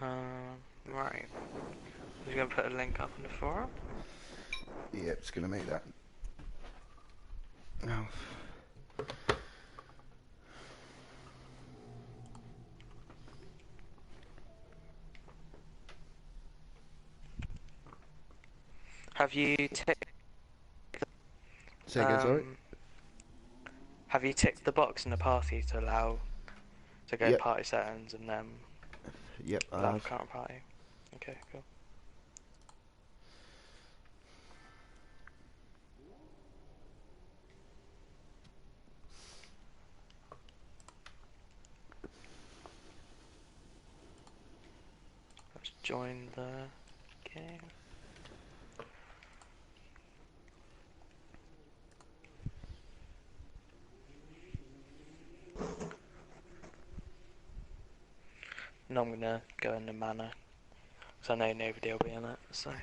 Right. We're gonna put a link up in the forum. Yeah, it's gonna make that. Now, Have you ticked say again, sorry. um have you ticked the box in the party to allow to go Yep, party settings and yep, I allow have. for current party? Okay, cool. Let's join the game. No, I'm gonna go in the manor because I know nobody will be in it. So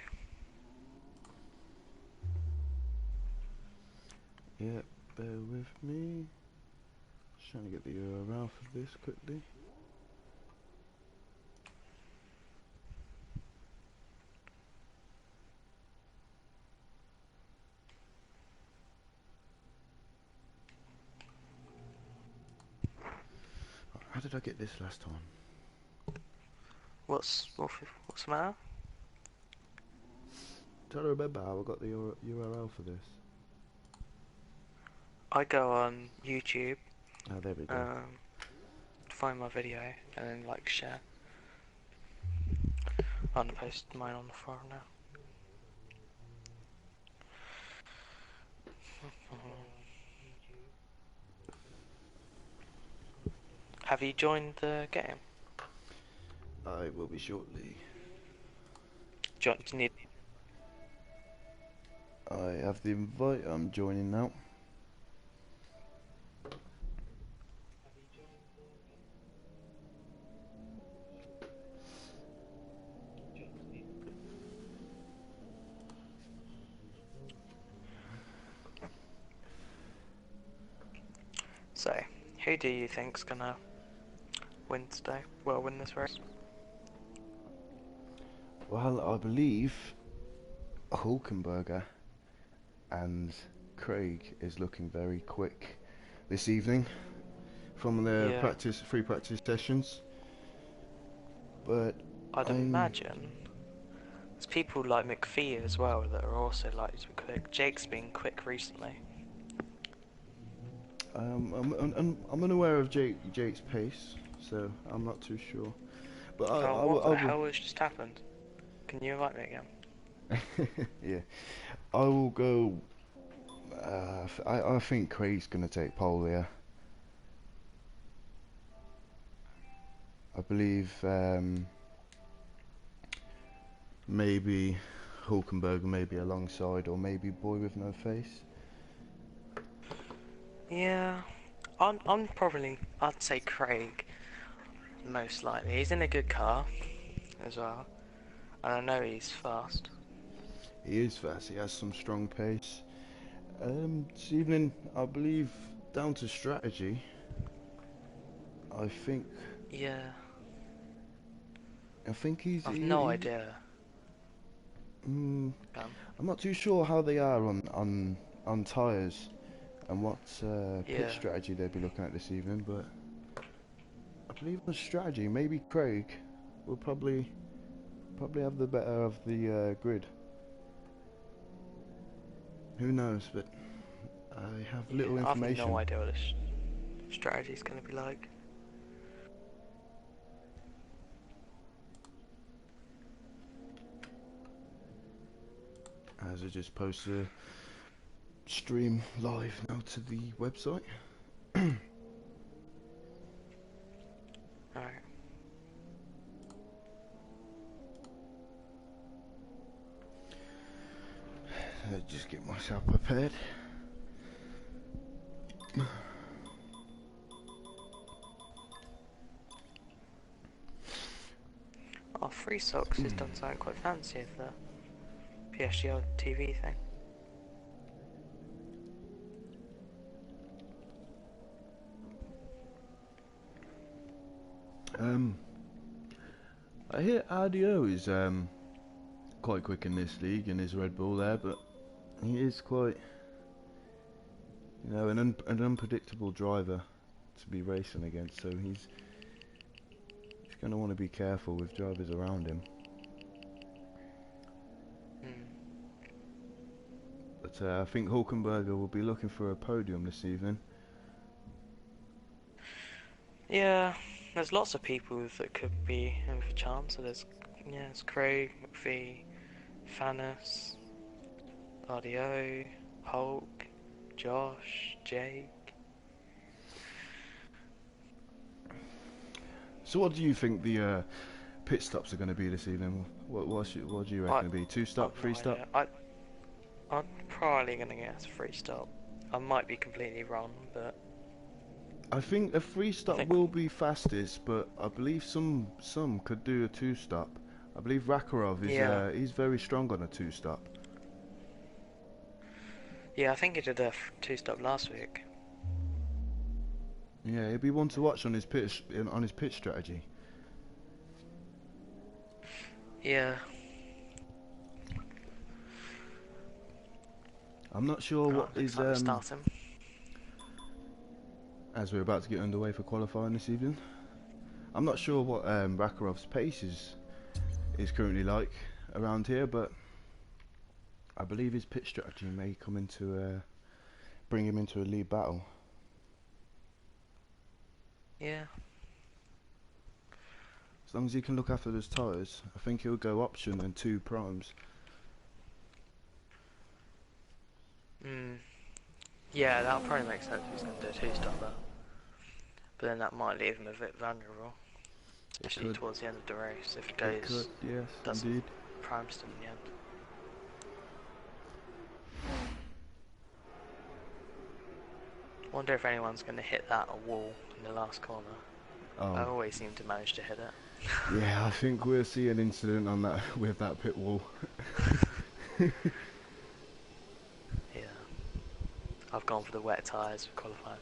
Yep, bear with me. Just trying to get the URL for this quickly. How did I get this last time? what's the matter? Trying to remember how I got the URL for this. I go on YouTube, Ah, there we go. find my video, and then like share. I'm gonna post mine on the forum now. Have you joined the game? I will be shortly. Do you need? I have the invite, I'm joining now. So, who do you think's gonna win today? Well, win this race? Well, I believe Hulkenberger and Craig is looking very quick this evening from the Yeah, free practice sessions. But I'd I'm imagine there's people like McPhee as well that are also likely to be quick. Jake's been quick recently. I'm unaware of Jake's pace, so I'm not too sure. But Oh, what the hell has just happened? Can you invite me again? yeah, I will go. I think Craig's gonna take pole here. I believe maybe Hulkenberg maybe alongside, or maybe Boy with No Face. Yeah, I'd say Craig, most likely. He's in a good car as well, and I know he's fast. He is fast. He has some strong pace. This evening, I believe, down to strategy. I think. Yeah, I think I've no idea. mm, Um, I'm not too sure how they are on tyres and what pit yeah, strategy they'll be looking at this evening, but I believe on strategy, maybe Craig will probably have the better of the grid. Who knows? But I have yeah, little I've no information. idea what this strategy's gonna be like. As I just posted a stream live now to the website. Alright. Just get myself prepared. Oh, Free Socks has done something quite fancy of the PSGL TV thing. Um, I hear Adio is quite quick in this league in his Red Bull there, but he is quite, an unpredictable driver to be racing against. So he's going to want to be careful with drivers around him. But I think Hulkenberger will be looking for a podium this evening. Yeah, there's lots of people that could be in for a chance. So there's Craig, McPhee, Fanis, RDO, Hulk, Josh, Jake. So what do you think the pit stops are going to be this evening? What do you reckon it'll be? 2-stop, I've no 3-stop? idea. I'm probably gonna guess 3-stop. I might be completely wrong, but I think a 3-stop will be fastest, but I believe some could do a 2-stop. I believe Rakarov is yeah, he's very strong on a 2-stop. yeah. I think he did a 2-stop last week. Yeah, he'll be one to watch on his pitch strategy. Yeah. I'm not sure what Looks is like we're starting. as we're about to get underway for qualifying this evening. I'm not sure what Rakarov's pace is currently like around here, but I believe his pit strategy may come into bring him into a lead battle. Yeah. As long as he can look after those tyres, I think he'll go option and 2 primes. Yeah, that'll probably make sense if he's going to do a 2-stop there. But then that might leave him a bit vulnerable, especially towards the end of the race if he doesn't prime stint in the end. Wonder if anyone's going to hit that wall in the last corner. Oh. I always seem to manage to hit it. Yeah, I think we'll see an incident on that with that pit wall. Yeah. I've gone for the wet tyres for qualifying.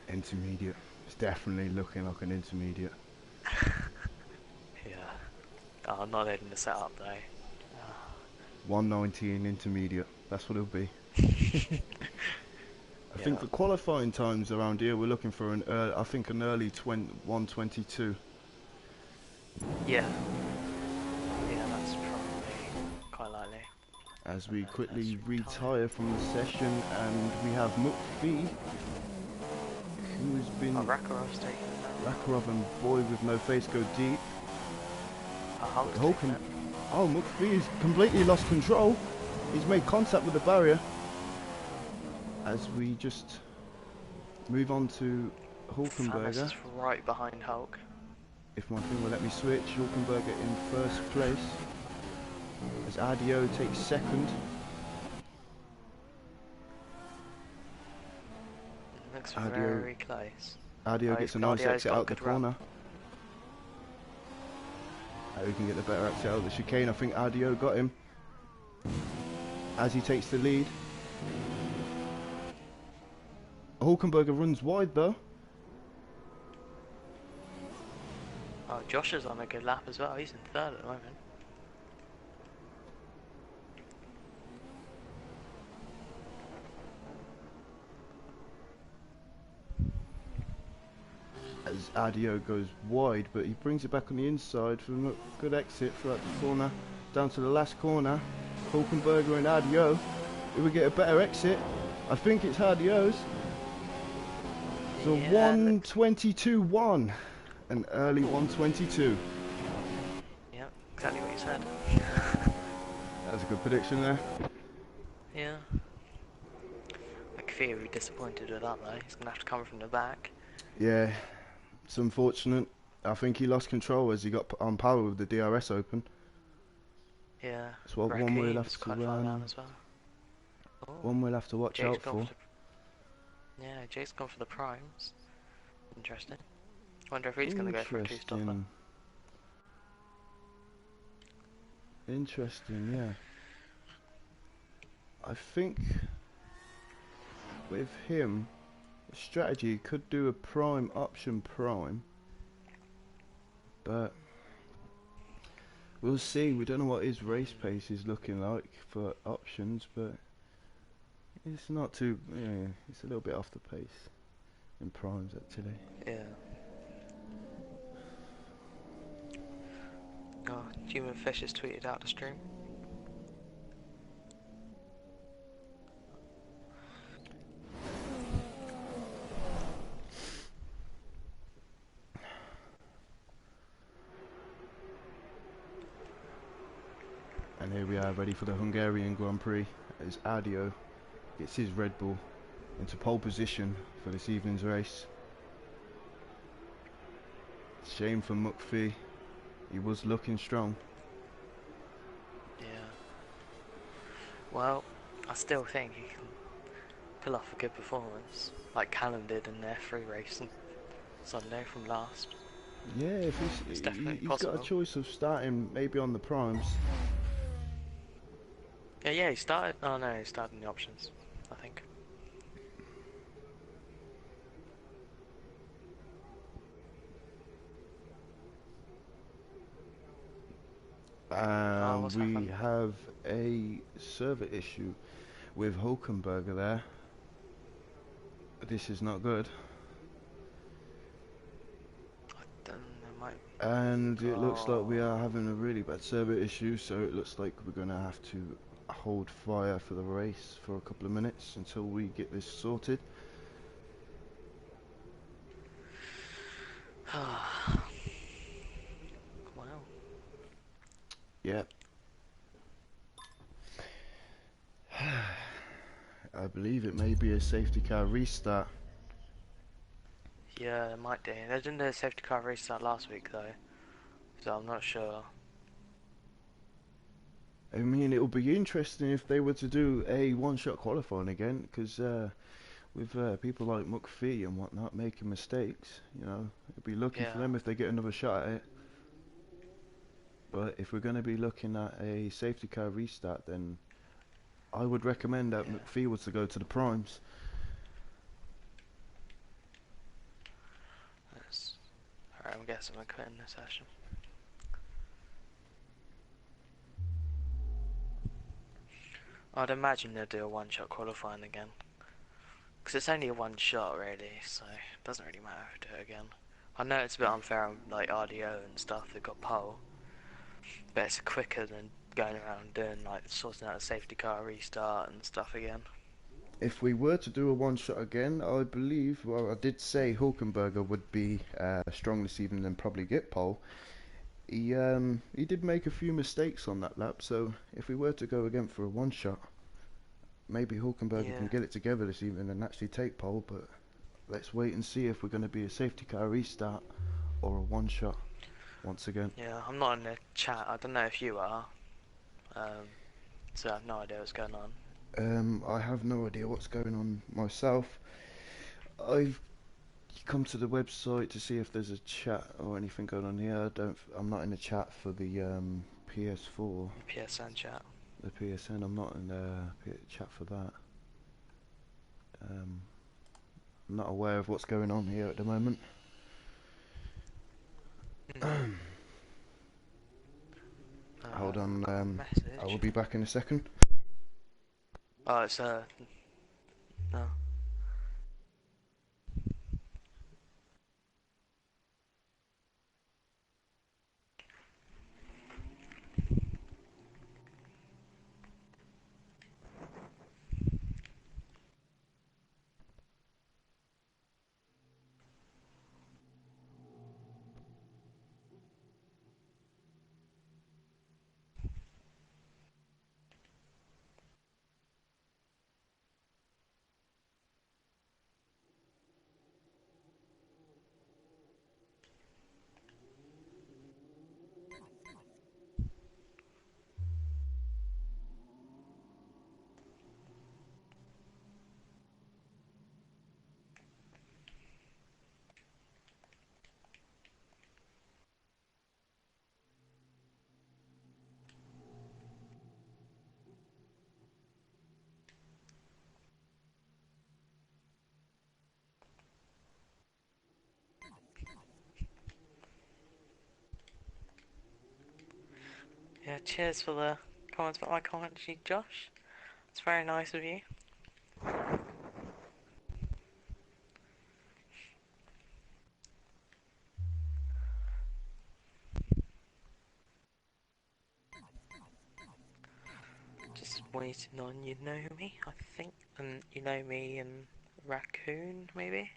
Intermediate. It's definitely looking like an intermediate. Yeah. Oh, I'm not letting the setup though. 119 intermediate. That's what it'll be. I think the qualifying times around here, we're looking for an early 122. Yeah. Yeah, that's probably quite likely. As we quickly retire from the session, and we have McPhee, who's been... Rakarov's taking it now. Rakarov and Boy with no face go deep. Hulk's Oh, McPhee's completely lost control. He's made contact with the barrier. As we just move on to Hulkenberger. Fanis is right behind Hulk. If my thing will let me switch, Hulkenberger in first place. As Adio takes second. Looks very close. Adio gets a nice exit out the corner. We can get the better exit out of the chicane. I think Adio got him. As he takes the lead. Hulkenberger runs wide though. Oh, Josh is on a good lap as well. He's in third at the moment. As Adio goes wide, but he brings it back on the inside for a good exit throughout the corner. Down to the last corner. Hulkenberger and Adio. If we get a better exit, I think it's Adio's. So yeah, 122.1. An early 122. Yeah, exactly what you said. That's a good prediction there. Yeah. McPhee will be disappointed with that though. He's going to have to come from the back. Yeah, it's unfortunate. I think he lost control as he got on power with the DRS open. Yeah. That's what one we'll have to as well. One we'll have to watch out for. Yeah, Jake's gone for the primes. Interesting. Wonder if he's going to go for a 2-stopper. Interesting, yeah. I think with him, the strategy could do a prime option prime. but we'll see. We don't know what his race pace is looking like for options, but it's not too. Yeah, it's a little bit off the pace in primes actually. Yeah. Oh, Human Fish has tweeted out the stream. And here we are, ready for the Hungarian Grand Prix, as Adio gets his Red Bull into pole position for this evening's race. Shame for McPhee, he was looking strong. Yeah. Well, I still think he can pull off a good performance, like Callum did in their free race on Sunday from last. Yeah, if It's definitely he's got a possible. choice of starting maybe on the primes. Yeah, he started. Oh no, he started in the options, I think. Oh, what's We happened? have a server issue with Hulkenberger there. This is not good. I don't know, might. And it looks like we are Oh, having a really bad server issue, so it looks like we're going to have to hold fire for the race for a couple of minutes until we get this sorted. well. Yep. I believe it may be a safety car restart. Yeah, it might do. They didn't do a safety car restart last week though, so I'm not sure. I mean, it would be interesting if they were to do a one-shot qualifying again, because with people like McPhee and whatnot making mistakes, you know, it'd be lucky for Yeah, them if they get another shot at it. But if we're going to be looking at a safety car restart, then I would recommend that yeah. McPhee was to go to the primes. That's... Alright, I'm guessing we're quitting this session. I'd imagine they'll do a one-shot qualifying again. Because it's only a one shot really, so it doesn't really matter if we do it again. I know it's a bit unfair on like RDO and stuff that got pole, but it's quicker than going around doing like sorting out a safety car restart and stuff again. If we were to do a one-shot again, I believe, well, I did say Hulkenberger would be strong this evening and probably get pole. He did make a few mistakes on that lap, so if we were to go again for a one-shot, maybe Hulkenberger can Yeah, get it together this evening and actually take pole, but let's wait and see if we're going to be a safety car restart or a one-shot once again. yeah. I'm not in the chat. I don't know if you are. Um, so I have no idea what's going on. I have no idea what's going on myself. I've come to the website to see if there's a chat or anything going on here. I'm not in the chat for the PS4, PSN chat. the PSN. I'm not in the chat for that. I'm not aware of what's going on here at the moment. Hold on, Got a I will message. be back in a second. Oh, it's no. Yeah, cheers for the comments about my commentary, Josh. It's very nice of you. Just waiting on you know me, I think, and you know me and Raccoon, maybe?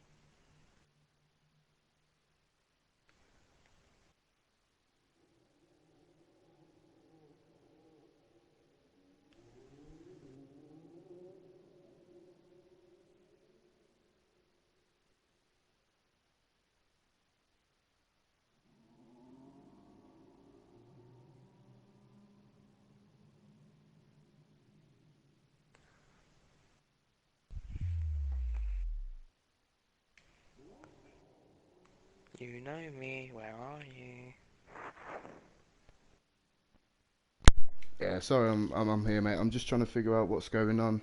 You know me, where are you? Yeah, sorry, I'm here, mate. I'm just trying to figure out what's going on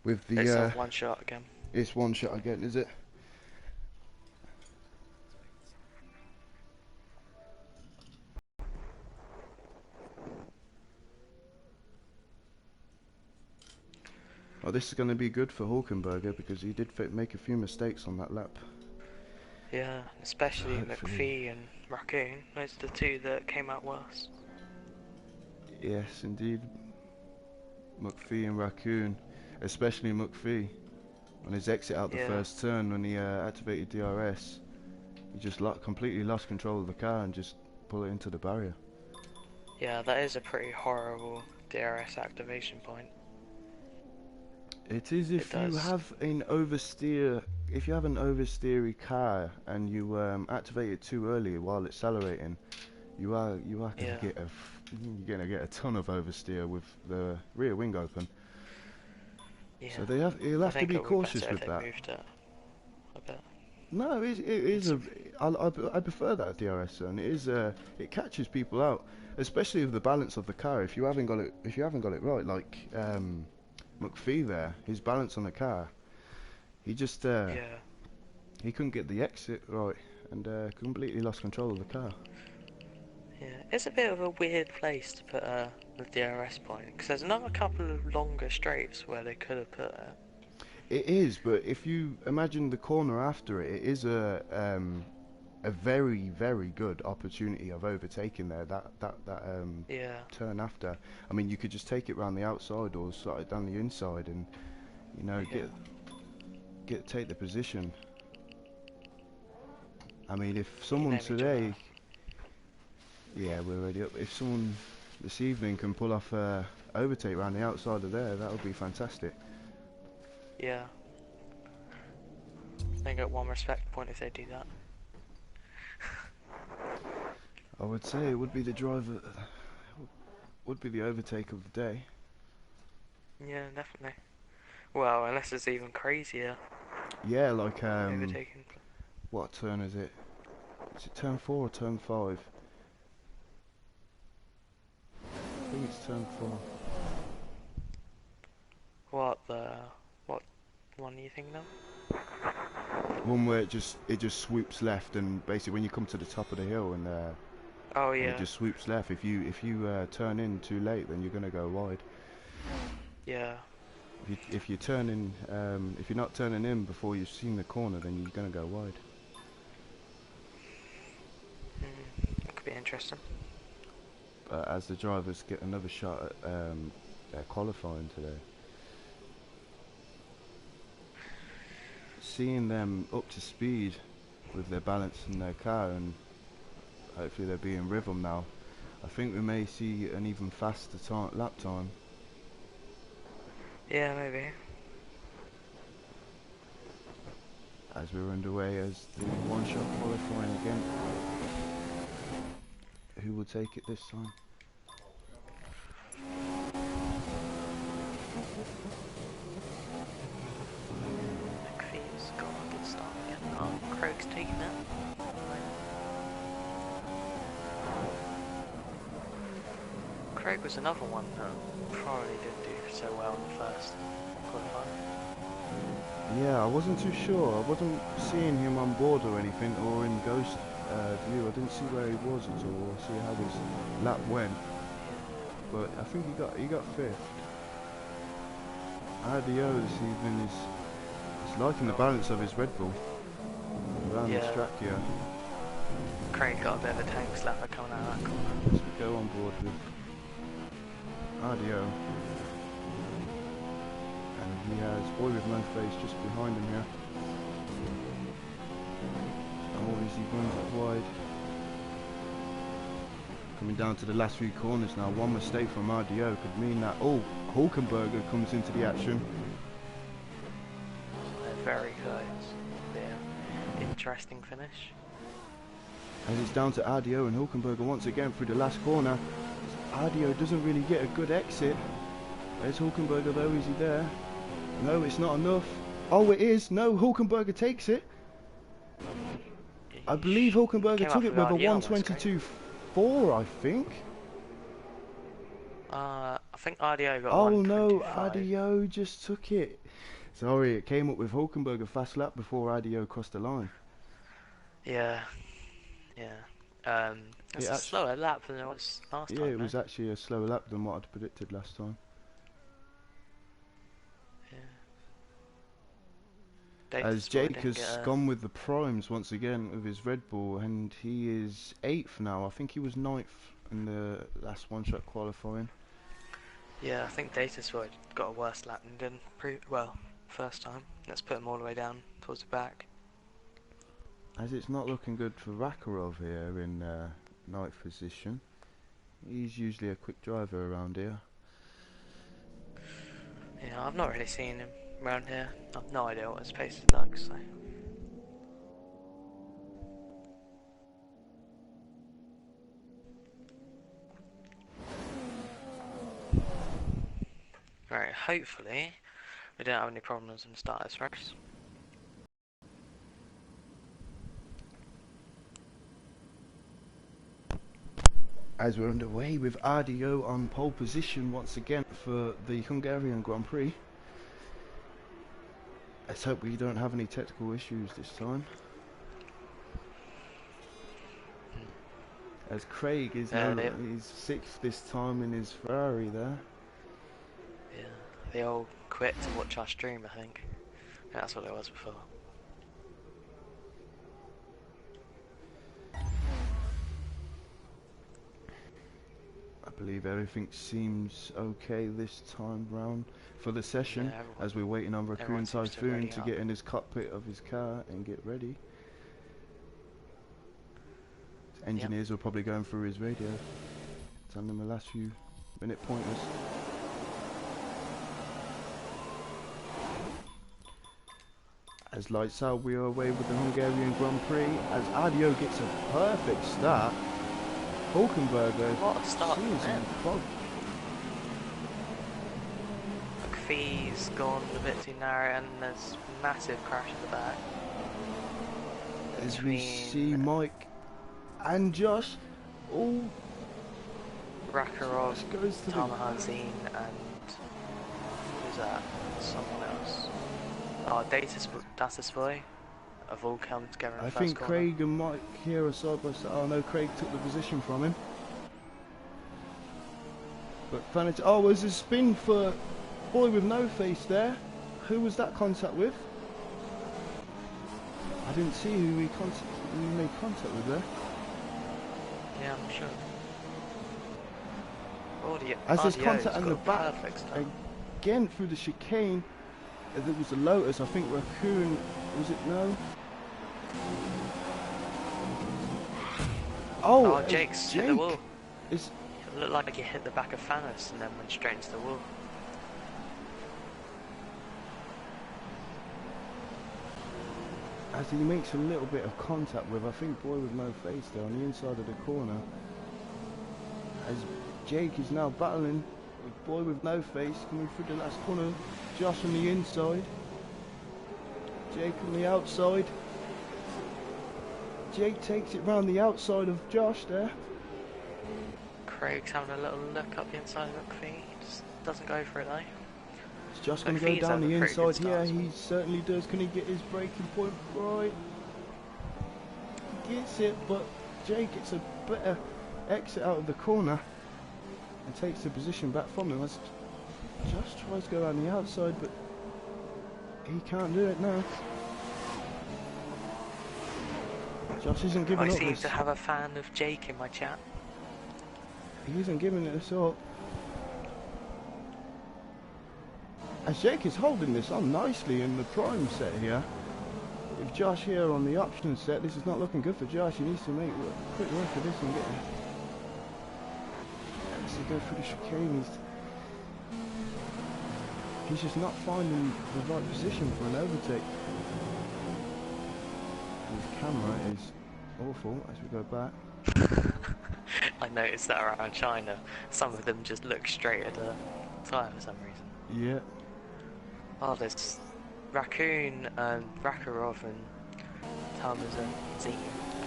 with the. It's a one shot again. It's one shot again, is it? Oh, this is going to be good for Hawkenberger because he did make a few mistakes on that lap. Yeah, So especially hopefully, McPhee and Raccoon. Those are the two that came out worse. yes, indeed, McPhee and Raccoon, especially McPhee on his exit out the Yeah, first turn when he activated DRS. He just completely lost control of the car and just pulled it into the barrier. yeah, that is a pretty horrible DRS activation point. It is It if you does. have an oversteer. If you have an oversteery car and you activate it too early while accelerating, you are gonna Yeah, get you're gonna get a ton of oversteer with the rear wing open. So yeah. you'll I have to think be it would be better cautious if with they that. moved it a bit. No, it is It's, a. I prefer that DRS zone. It is it catches people out, especially with the balance of the car. If you haven't got it right, like McPhee there, his balance on the car, he just yeah, he couldn't get the exit right and completely lost control of the car. yeah. It's a bit of a weird place to put the DRS point because there's another couple of longer straights where they could have put it. It is, but if you imagine the corner after it, it is a very good opportunity of overtaking there. That Yeah, turn after. I mean, you could just take it round the outside or slide it down the inside, and yeah. take the position. I mean, if You someone know me, Gemma. today, yeah, we're already up. If someone this evening can pull off overtake round the outside of there, that would be fantastic. Yeah, they get one respect point if they do that. I would say it would be the driver, would be the overtake of the day. Yeah, definitely. Well, unless it's even crazier Yeah, like overtaking. what turn is it? Is it turn 4 or turn 5? I think it's turn 4. What one are you thinking of? One where it just swoops left, and basically when you come to the top of the hill Oh and it yeah, just swoops left. If you turn in too late, then you're gonna go wide. yeah. If you turn in, if you're not turning in before you've seen the corner, then you're gonna go wide. That could be interesting. But as the drivers get another shot at their qualifying today, seeing them up to speed with their balance in their car, and hopefully they'll be in rhythm now. I think we may see an even faster lap time. Yeah, maybe. As we're underway as the one-shot qualifying again. Who will take it this time? McPhee's got a good start again. Oh, Craig's taking it. Craig was another one that probably didn't do so well in the first qualifying. Yeah, I wasn't too sure. I wasn't seeing him on board or anything, or in ghost view. I didn't see where he was at all, or see how his lap went. Yeah. but I think he got fifth. Adio this evening is liking the balance of his Red Bull around this track here. Craig got a bit of a tank slapper coming out of that corner. As we go on board with Adio. And he has Boy with No Face just behind him here. Oh, as he runs it wide. Coming down to the last few corners now. One mistake from RDO could mean that, Hulkenberger comes into the action. They're very close. Yeah. Interesting finish. As it's down to RDO and Hulkenberger once again through the last corner. RDO doesn't really get a good exit. There's Hulkenberger though, is he there? No, it's not enough. Oh, it is. No, Hulkenberger takes it. I believe Hulkenberger took it with a 122.4, I think. I think RDO got 125. Oh no, RDO just took it. Sorry, it came up with Hulkenberger fast lap before RDO crossed the line. Yeah. It's a slower lap than it was last time. Yeah, it was actually a slower lap than what I'd predicted last time. As Jake has gone with the primes once again with his Red Bull, and he is 8th now. I think he was 9th in the last one-shot qualifying. Yeah, I think Datasport got a worse lap than first time. Let's put him all the way down towards the back. As it's not looking good for Rakarov here in 9th position. He's usually a quick driver around here. Yeah, I've not really seen him around here. I've no idea what his pace is like, so. Right, hopefully we don't have any problems in the start of this race. As we're underway with RDO on pole position once again for the Hungarian Grand Prix. Let's hope we don't have any technical issues this time. As Craig is now he's 6th this time in his Ferrari there. Yeah, they all quit to watch our stream, I think. Yeah, that's what it was before. I believe everything seems okay this time round for the session, as we're waiting on Raccoon Typhoon to get in his cockpit of his car and get ready. His engineers will probably going through his radio, telling him the last few minute pointers. As lights out, we are away with the Hungarian Grand Prix, as Adio gets a perfect start. Hulkenberger What a start from him. Bob. McPhee's gone a bit too narrow and there's a massive crash at the back. As we see Mike and Josh all Rakarov, goes to Tamahanzine and who's that? Someone else. Oh, Datasboy have all come together in the I first think corner. Craig and Mike here are side by side. Oh no, Craig took the position from him. But Fanat, oh, was a spin for Boy with No Face there. Who was that contact with? I didn't see who he made contact with there. Yeah, I'm sure. As there's contact in the back, again through the chicane, there was a Lotus, I think Raccoon, was it no? Oh, Jake's hit the wall. It looked like he hit the back of Thanos and then went straight into the wall. As he makes a little bit of contact with, I think, Boy with No Face there on the inside of the corner. As Jake is now battling with Boy with No Face coming through the last corner. Josh on the inside. Jake on the outside. Jake takes it round the outside of Josh there. Craig's having a little look up the inside of McPhee. Just doesn't go for it though. Is Josh going to go down the inside here? He certainly does. Can he get his braking point right? He gets it, but Jake gets a better exit out of the corner. and takes the position back from him as Josh tries to go around the outside, but he can't do it now. Josh isn't giving I up seem this. to have a fan of Jake in my chat. He isn't giving it a up. As Jake is holding this on nicely in the prime set here. With Josh here on the option set, this is not looking good for Josh. He needs to make quick work of this and get it. As he goes through the chicane, he's just not finding the right position for an overtake. And his camera is awful as we go back. I noticed that around China, some of them just look straight at the tyre for some reason. Yeah. Oh, there's Raccoon and Rakarov and Talmazin Z.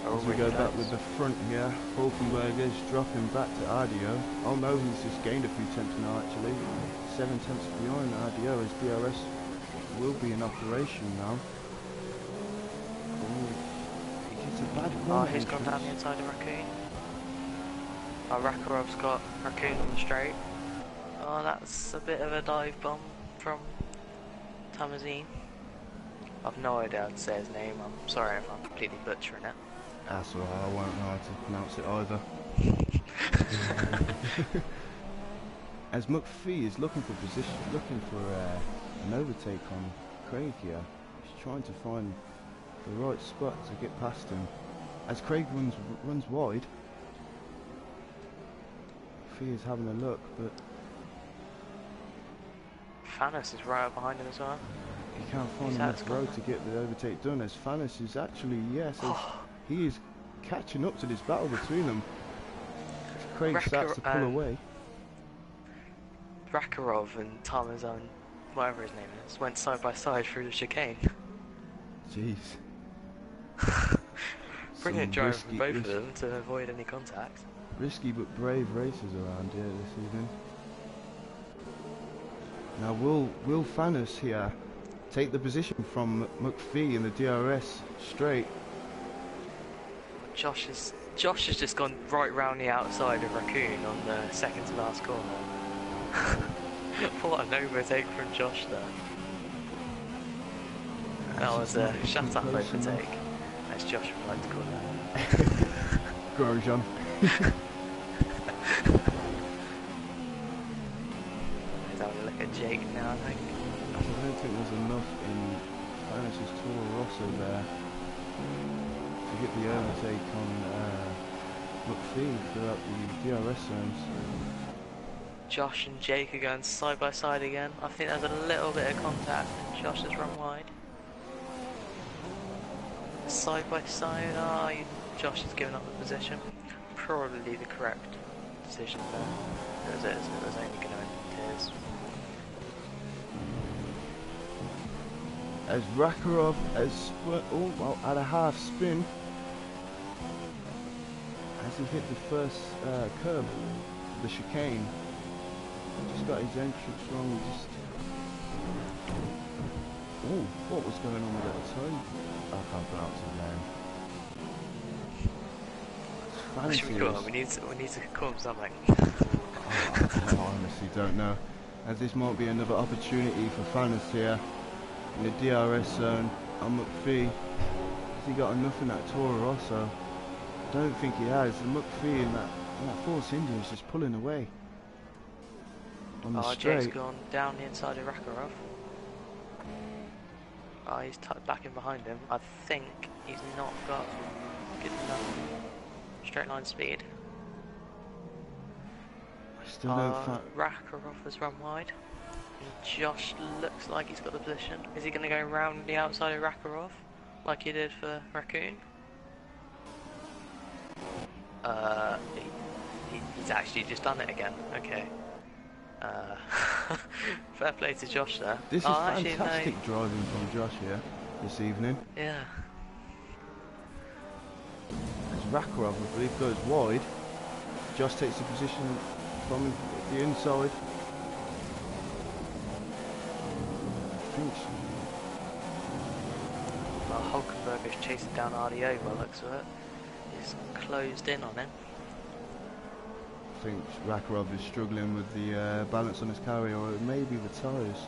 As we go back with the front here, Hulkenberg is dropping back to Ardio. Oh no, he's just gained a few tenths now actually. 7 tenths behind Ardio as DRS will be in operation now. Oh, he gets a bad Oh, he's gone down the inside of Raccoon. Oh, Rakarov's got Raccoon on the straight. Oh, that's a bit of a dive bomb from Tamazine. I've no idea how to say his name. I'm sorry if I'm completely butchering it. That's alright, I won't know how to pronounce it either. As McPhee is looking for position, looking for an overtake on Craig here. He's trying to find the right spot to get past him. As Craig runs wide, McPhee is having a look, but Fanis is right up behind him as well. he can't find enough road to get the overtake done. As Fanis is actually, yes, he is catching up to this battle between them. As Craig starts to pull away. Rakarov and Tamazan, whatever his name is, went side by side through the chicane. Jeez. Brilliant drive from both of them to avoid any contact. Risky but brave races around here this evening. Now will Fanis here take the position from McPhee in the DRS straight? Josh has just gone right round the outside of Raccoon on the second to last corner. What an overtake from Josh there. That was a shut up overtake, as Josh would like to call that. Go, John. Let's have a look at Jake now, I think. I don't think there's enough in Fanis's Toro Rosso there to get the overtake on McPhee throughout the DRS zones. Josh and Jake are going side by side again. I think there's a little bit of contact. Josh has run wide. Side by side. Josh has given up the position. Probably the correct decision there. It was only going to end in tears. As Rakarov has at a half spin as he hit the first curve, the chicane. Just got his entrance wrong. Oh, what was going on with that time? I can't pronounce his name. Should we call him? We need to call him something. I honestly don't know. As this might be another opportunity for Fanis here in the DRS zone on McPhee. Has he got enough in that Toro Rosso? I don't think he has. And McPhee in that Force India is just pulling away. On the straight. Jake's gone down the inside of Rakarov. He's tucked back in behind him. I think he's not got good enough straight line speed. I still don't find... Rakarov has run wide. And Josh looks like he's got the position. Is he going to go round the outside of Rakarov like he did for Raccoon? He's actually just done it again. Okay. Fair play to Josh there. This is fantastic driving from Josh here this evening. Yeah. As Rakarov, I believe, goes wide. Josh takes the position from the inside. Hulkenberg is chasing down RDO by the looks of it. He's closed in on him. think Rakarov is struggling with the balance on his carry, or it may be the tyres.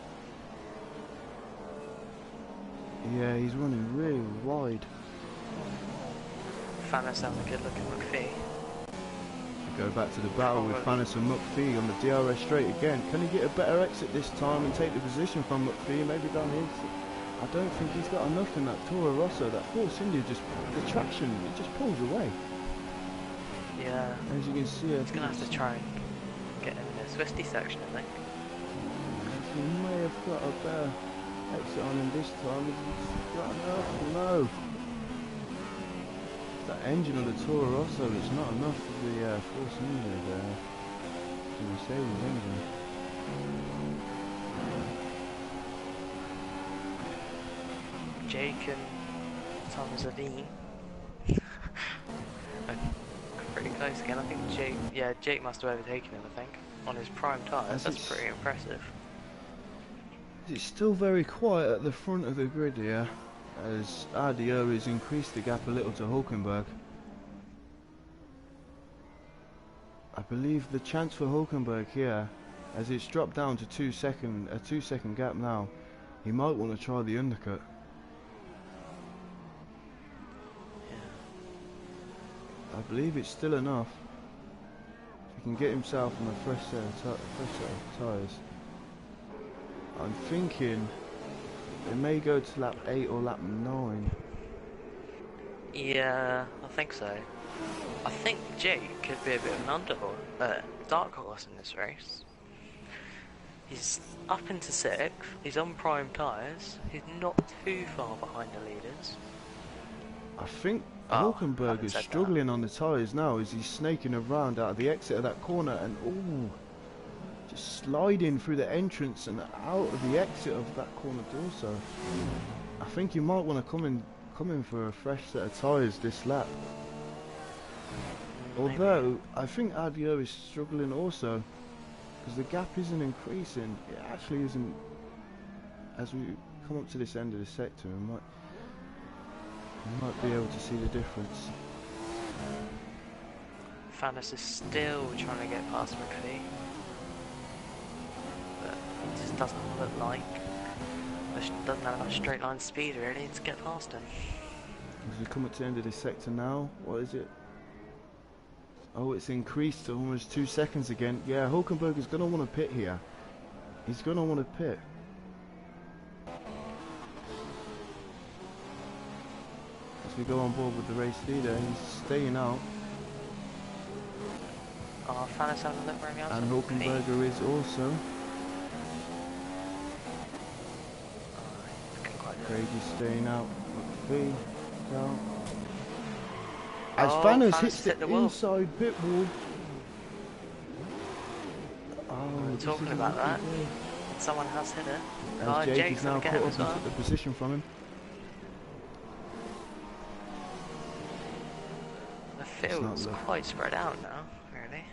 Yeah, he's running really wide. Fanis having a good look at McPhee. Go back to the battle with Fanis and McPhee on the DRS straight again. Can he get a better exit this time and take the position from McPhee? Maybe down here. I don't think he's got enough in that Toro Rosso. That Force India just, the traction, it just pulls away. Yeah. As you can see, he's going to have to try and get in the Swisty section, I think. He may have got a better exit on him this time. He's got enough. No. That engine of the Toro Rosso is not enough for the Force India there. The Mercedes engine. Jake and Thomas Aline. Pretty close again. I think Jake must have overtaken him, I think, on his prime tyres. That's pretty impressive. It's still very quiet at the front of the grid here, as RDO has increased the gap a little to Hulkenberg. I believe the chance for Hulkenberg here, as it's dropped down to a 2 second gap now, he might want to try the undercut. I believe it's still enough. If he can get himself on a fresh set of tyres. I'm thinking it may go to lap 8 or lap 9. Yeah, I think so. I think Jake could be a bit of an dark horse in this race. He's up into 6th, he's on prime tyres, he's not too far behind the leaders. I think Hulkenberg is struggling on the tyres now as he's snaking around out of the exit of that corner and just sliding through the entrance and out of the exit of that corner also. I think you might want to come in for a fresh set of tyres this lap. Although I think RDO is struggling also because the gap isn't increasing. It actually isn't. As we come up to this end of the sector, we might be able to see the difference. Fanis is still trying to get past McPhee, but it just doesn't look like. Doesn't have enough straight line speed really to get past him. As we come up to the end of this sector now, what is it? Oh, it's increased to almost 2 seconds again. Yeah, Hulkenberg is going to want to pit here. He's going to want to pit. As we go on board with the race leader, he's staying out. Oh, Fanis having a look around the outside. And Hulkenberger is also. Craig is staying out. McPhee out. As Fanis hits the inside pit wall. Oh, talking about that. Someone has hit it. As Jake is now caught up and took the position from him. The field's quite spread out now, really.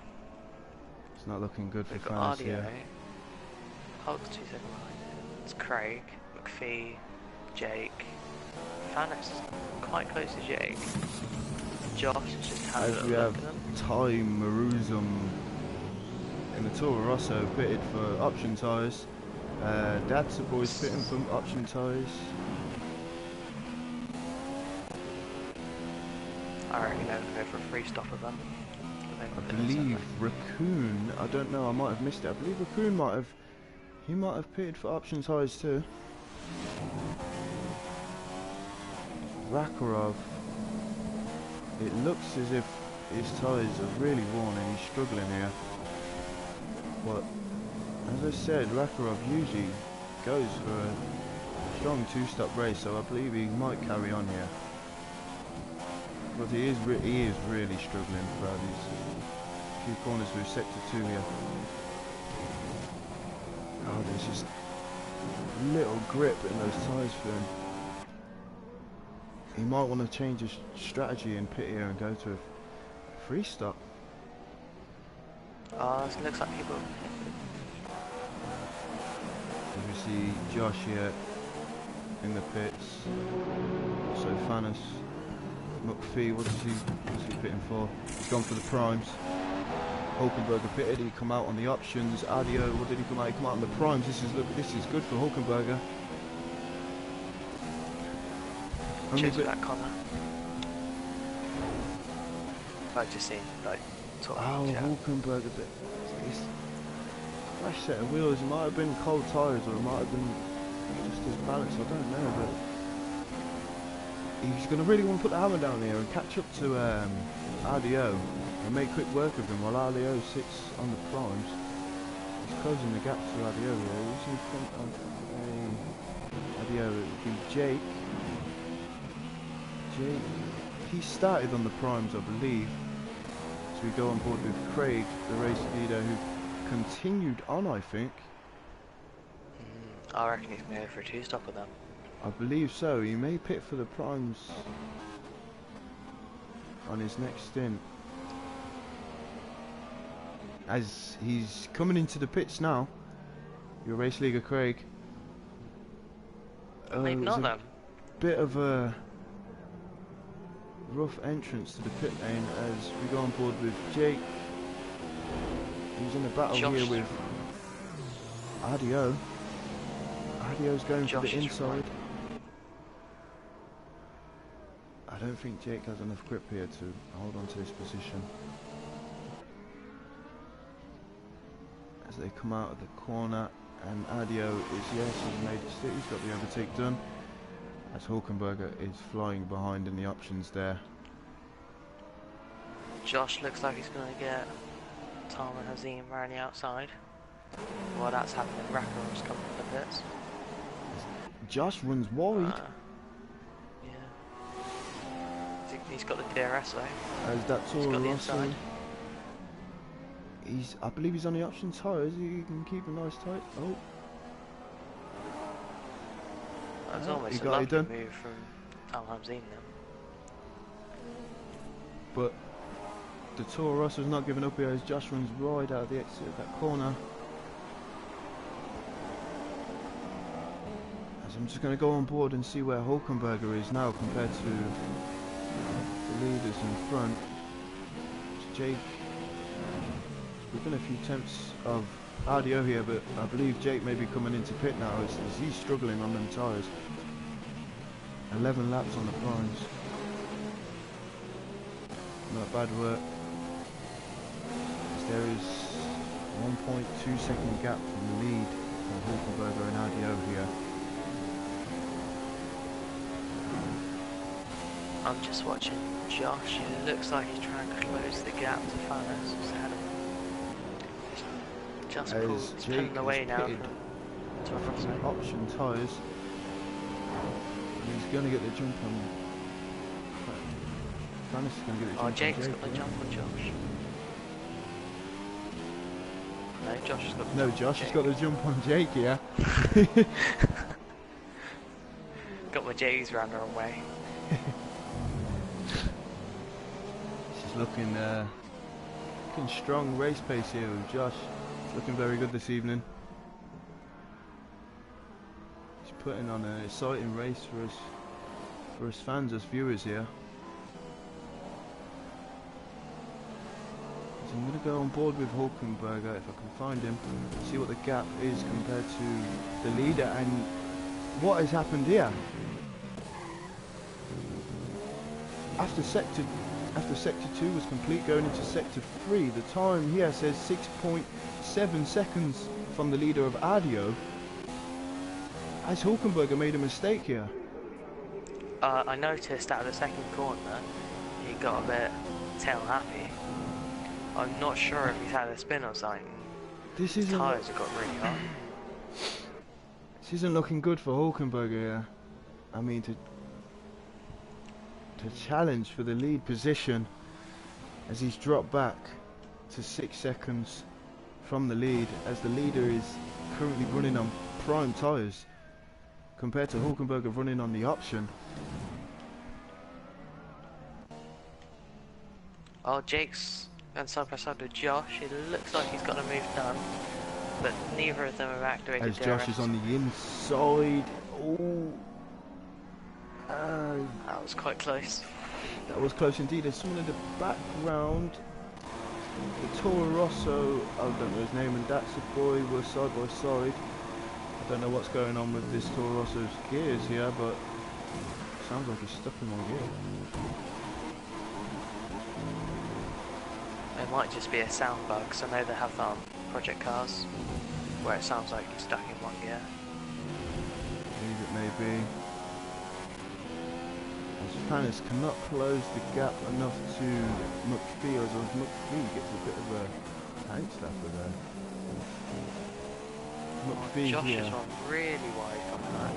It's not looking good for Fanis here. Hulk's 2 seconds behind it. It's Craig, McPhee, Jake. Fanis quite close to Jake. Josh is just having a look at them. Ty Maruzum in the Toro Rosso pitted for option tyres. Dad's the boys pitting from option tyres. I reckon they're going to go for a free stop of them. I believe Raccoon, I don't know, I might have missed it. I believe Raccoon might have pitted for option tyres too. Rakarov, it looks as if his tyres are really worn and he's struggling here. But as I said, Rakarov usually goes for a strong 2-stop race, so I believe he might carry on here. But he is really struggling throughout these few corners through sector 2 here. Oh, there's just little grip in those tyres for him. He might want to change his strategy and pit here and go to a free stop. Oh, it looks like people. We see Josh here in the pits. So Fanis McPhee, what's he pitting for? He's gone for the primes. Hulkenberger pitted, he come out on the options. Adio, what did he come out? He come out on the primes. This is good for Hulkenberger. Cheers for that, Connor. I've just seen, like, Hulkenberger bit. He's fresh set of wheels. It might have been cold tyres, or it might have been just his balance. I don't know, but he's going to really want to put the hammer down here and catch up to Adio and make quick work of him while Adio sits on the primes. He's closing the gap to Adio here. Who's in front of Adio? It would be Jake. He started on the primes, I believe. So we go on board with Craig, the race leader, who continued on, I think. I reckon he's going to go for a two-stop with them. I believe so. He may pit for the primes on his next stint. As he's coming into the pits now, your race leader Craig. Maybe not then. Bit of a rough entrance to the pit lane as we go on board with Jake. He's in a battle here with Adio. Adio's going for the inside. I don't think Jake has enough grip here to hold on to this position. As they come out of the corner, and Adio he's made it stick, he's got the overtake done. As Hulkenberger is flying behind in the options there. Josh looks like he's going to get Tom and Hazim around the outside. While that's happening, Racker's coming for the pits. Josh runs wide. Yeah. He's got the DRS though. As that He's got the inside. I believe he's on the option tyres. He can keep a nice tight. Oh. That's almost a lovely move from Tom Hazim then. But the Toro Rosso's not giving up here as Josh runs right out of the exit of that corner. As I'm just going to go on board and see where Hulkenberger is now compared to the leaders in front. It's Jake. We've done a few attempts of Adio here, but I believe Jake may be coming into pit now as he's struggling on them tyres. 11 laps on the primes. Not bad work. As there is 1.2 second gap from the lead for Hulkenberger and Adio here. I'm just watching Josh. It looks like he's trying to close the gap to Fanos who's ahead of him. Just he's pulling away now from option tyres. He's going to get the jump on. Fanos is going to get the jump on Jake's got the jump on Josh. No, Josh has got the Josh has got the jump on Jake here. Got my J's round the wrong way. This is looking strong race pace here with Josh. It's looking very good this evening. He's putting on an exciting race for us fans, as viewers here. So I'm going to go on board with Hulkenberger if I can find him, see what the gap is compared to the leader and what has happened here. After sector 2 was complete, going into sector 3, the time here says 6.7 seconds from the leader of Adio. Has Hulkenberger made a mistake here? I noticed out of the second corner he got a bit tail happy. I'm not sure if he's had a spin or something. His tyres have got really hot. This isn't looking good for Hulkenberger here. I mean, to challenge for the lead position as he's dropped back to 6 seconds from the lead, as the leader is currently running on prime tyres compared to Hulkenberger running on the option. Oh, Jake's going side by side with Josh. It looks like he's got a move done, but neither of them have activated as Josh is on the inside. Oh, that was quite close. That was close indeed. There's someone in the background. The Toro Rosso, I don't know his name, and that's a boy were side by side. I don't know what's going on with this Toro Rosso's gears here, but sounds like he's stuck in one gear. It might just be a sound bug, because I know they have that on project cars, where it sounds like you're stuck in one gear. Believe it may be. As Panis cannot close the gap enough to McPhee, as McPhee gets a bit of a tank slapper there. McPhee Josh here. is one really wide from that.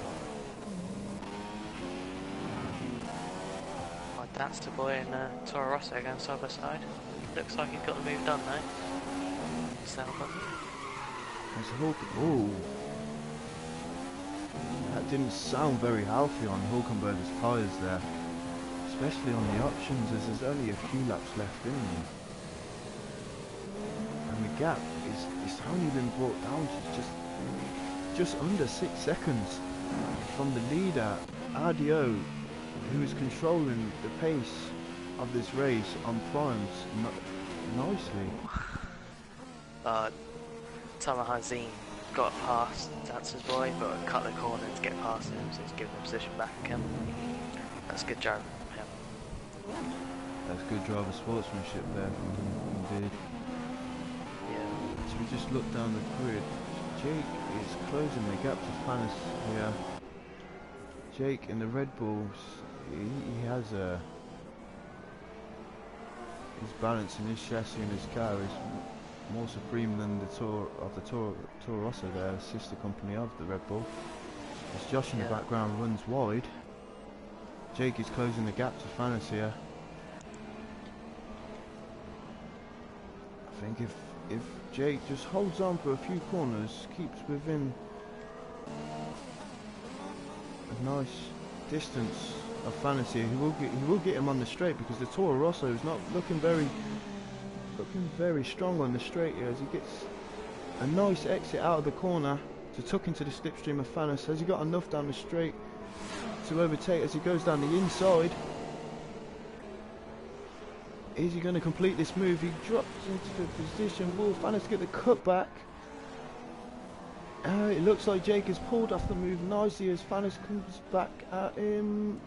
Oh, that's the boy in Toro Rosso going side by side. Looks like he's got the move done though. Sauber. There's Hulk. Oh, that didn't sound very healthy on Hulkenberg's tyres there, especially on the options, as there's only a few laps left in them. And the gap is only been brought down to just under 6 seconds from the leader, RDO, who is controlling the pace of this race on primes nicely. Tamahazine got past Dancer's boy, but cut the corner to get past him, so he's given the position back again. That's good driving from him. That's good driver sportsmanship there from him, indeed. Yeah. So we just look down the grid. Jake is closing the gap to Panis here. Jake in the Red Bulls, he has a... his balance in his chassis and his car is more supreme than the Toro Rosso there, sister company of the Red Bull. As Josh in the background runs wide, Jake is closing the gap to Panis here. I think if Jake just holds on for a few corners, keeps within a nice distance of Panis here, he will get him on the straight, because the Toro Rosso is not looking very strong on the straight here, as he gets a nice exit out of the corner to tuck into the slipstream of Panis. Has he got enough down the straight to overtake as he goes down the inside? Is he going to complete this move? He drops into the position. Will Panis get the cutback? It looks like Jake has pulled off the move nicely as Panis comes back at him.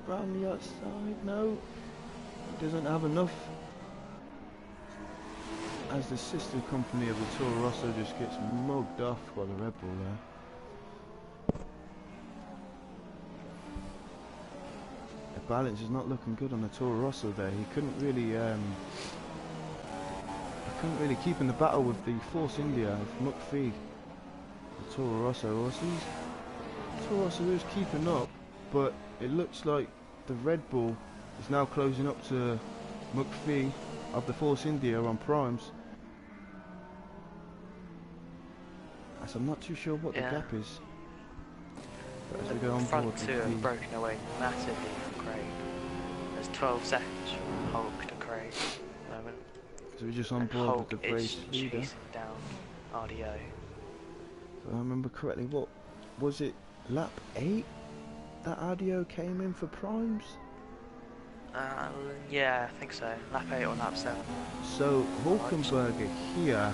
Round the outside. No, he doesn't have enough. As the sister company of the Toro Rosso just gets mugged off by the Red Bull there. The balance is not looking good on the Toro Rosso there. He couldn't really keep in the battle with the Force India of McPhee. The Toro Rosso, or Toro Rosso is keeping up, but it looks like the Red Bull is now closing up to McPhee of the Force India on primes. So I'm not too sure what the gap is. But as we go on front board, two have broken away massively from Craig. There's 12 seconds from Hulk to Craig at the moment. So we're just on And board Hulk with the is race leader. chasing down RDO. If I remember correctly, what was it? Lap 8 that RDO came in for primes. Yeah, I think so. Lap 8 or lap 7. So Hulkenberger here,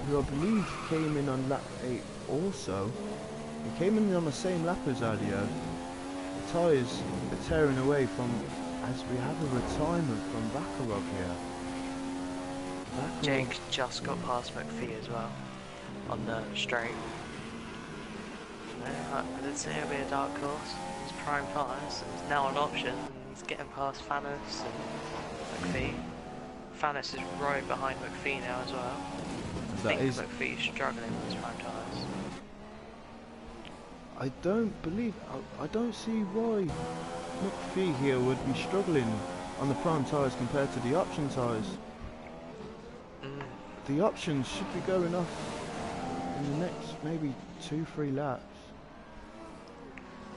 who I believe came in on lap 8 also, he came in on the same lap as RDO. The tyres are tearing away from, as we have a retirement from Vakarov here. Vakarov. Jake just got past McPhee as well on the straight. I did say it would be a dark course. It's prime tyres. It's now an option. He's getting past Panis and McPhee. Panis is right behind McPhee now as well. I think McPhee's struggling with his prime tyres. I don't see why McPhee here would be struggling on the prime tyres compared to the option tyres. The options should be going off in the next maybe 2-3 laps.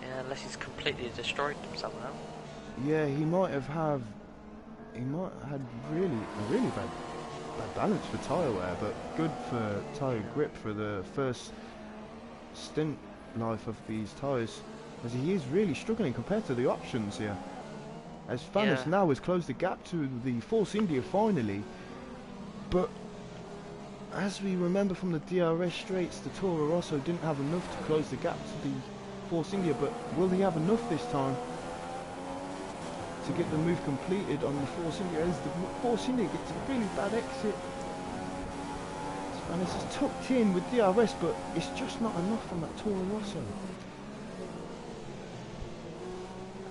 Yeah, unless he's completely destroyed them somehow. Yeah, he might have had really bad balance for tyre wear, but good for tyre grip for the first stint life of these tyres, as he is really struggling compared to the options here. as Yeah. Fanis now has closed the gap to the Force India finally. But as we remember from the DRS straights, the Toro Rosso didn't have enough to close the gap to the Force India, but will he have enough this time to get the move completed on the Force India? As the Force India gets a really bad exit. Fanis is tucked in with DRS, but it's just not enough on that Toro Rosso.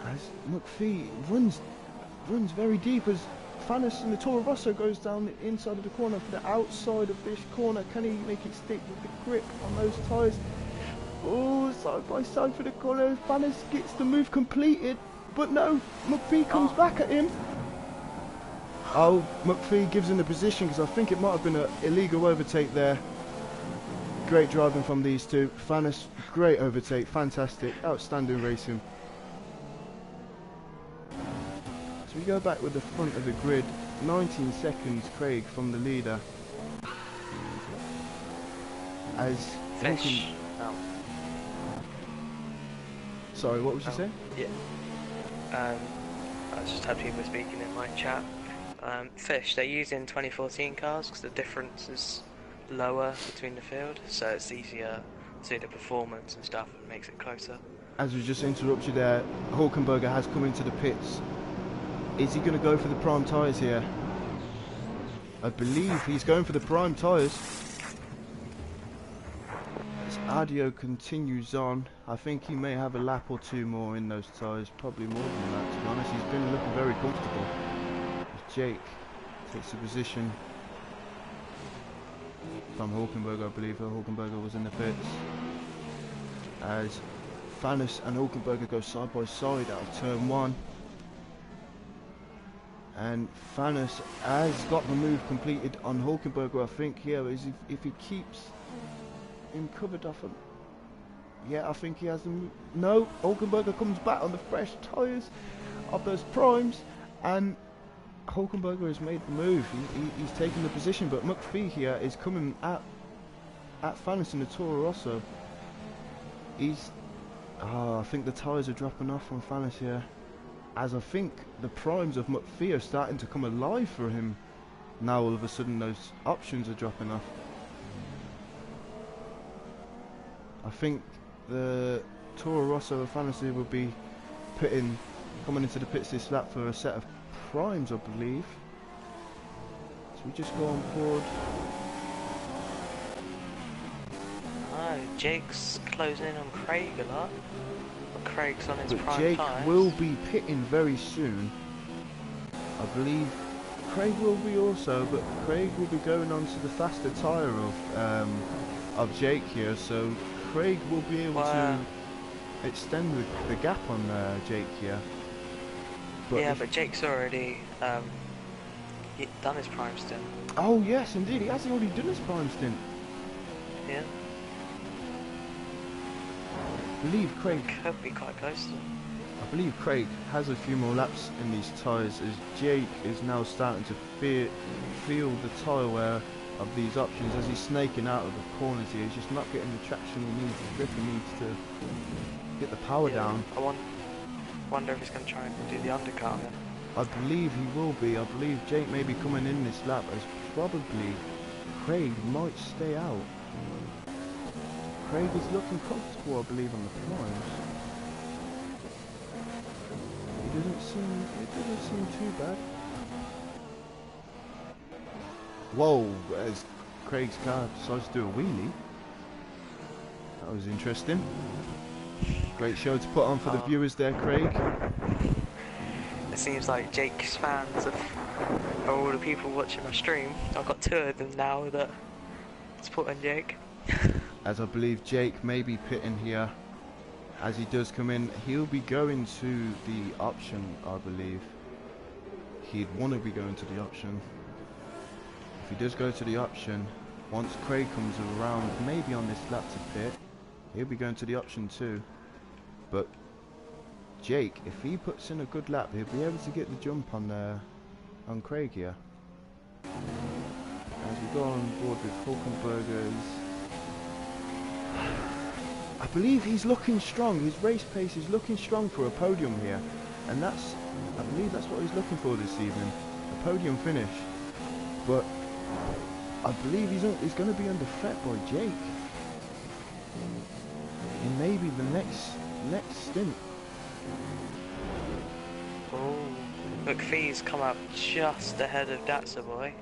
As McPhee runs very deep as Fanis and the Toro Rosso goes down the inside of the corner for the outside of this corner. Can he make it stick with the grip on those tyres? Oh, side by side for the corner. Fanis gets the move completed, but no, McPhee comes back at him. Oh, McPhee gives him the position because I think it might have been an illegal overtake there. Great driving from these two. Fanis, great overtake, fantastic, outstanding racing. So we go back with the front of the grid, 19 seconds Craig from the leader. As Fish. Oh. Sorry, what was you saying? Yeah. I just had people speaking in my chat. Fish, they're using 2014 cars because the difference is lower between the field, so it's easier to see the performance and stuff, and makes it closer. As we just interrupt you there, Hulkenberger has come into the pits. Is he going to go for the prime tyres here? I believe he's going for the prime tyres. As Adio continues on, I think he may have a lap or two more in those tyres, probably more than that to be honest. He's been looking very comfortable. Jake takes a position from Hulkenberger, I believe Hulkenberger was in the pits. As Fanis and Hulkenberger go side by side out of turn 1. And Fanis has got the move completed on Hulkenberger, I think here is if he keeps him covered off him. Yeah, I think he has the move. No, Hulkenberger comes back on the fresh tyres of those primes, and Hulkenberger has made the move. He's taken the position, but McPhee here is coming at Fanis in the Toro Rosso. I think the tyres are dropping off on Fanis here, as I think the primes of McPhee are starting to come alive for him. Now all of a sudden those options are dropping off. I think the Toro Rosso of Fanis will be coming into the pits this lap for a set of primes, I believe. So we just go on board. Oh, Jake's closing in on Craig a lot. But Craig's on his prime Jake tyres. will be pitting very soon. I believe Craig will be also, but Craig will be going on to the faster tyre of Jake here, so Craig will be able to extend the gap on Jake here. But yeah, but Jake's already done his prime stint. Oh yes, indeed, he has already done his prime stint. Yeah. I believe Craig Could be quite close to him. I believe Craig has a few more laps in these tyres, as Jake is now starting to feel the tyre wear of these options as he's snaking out of the corners here. He's just not getting the traction he needs, the grip he needs to get the power down. I wonder if he's going to try and do the undercut then. I believe he will be. I believe Jake may be coming in this lap, as probably Craig might stay out. Craig is looking comfortable, I believe, on the primes. It doesn't seem too bad. Whoa, as Craig's car decides to do a wheelie. That was interesting. Great show to put on for the viewers there, Craig. It seems like Jake's fans are all the people watching my stream. I've got 2 of them now that support on Jake. As I believe Jake may be pitting here. As he does come in, he'll be going to the option, I believe. He'd want to be going to the option. If he does go to the option, once Craig comes around, maybe on this lap to pit, he'll be going to the option too. But Jake, if he puts in a good lap, he'll be able to get the jump on Craig here. As we go on board with Hulkenberger's, I believe he's looking strong. His race pace is looking strong for a podium here. and I believe that's what he's looking for this evening, a podium finish. But I believe he's going to be under threat by Jake in maybe the next stint. Oh, McPhee's come up just ahead of Datsa Boy.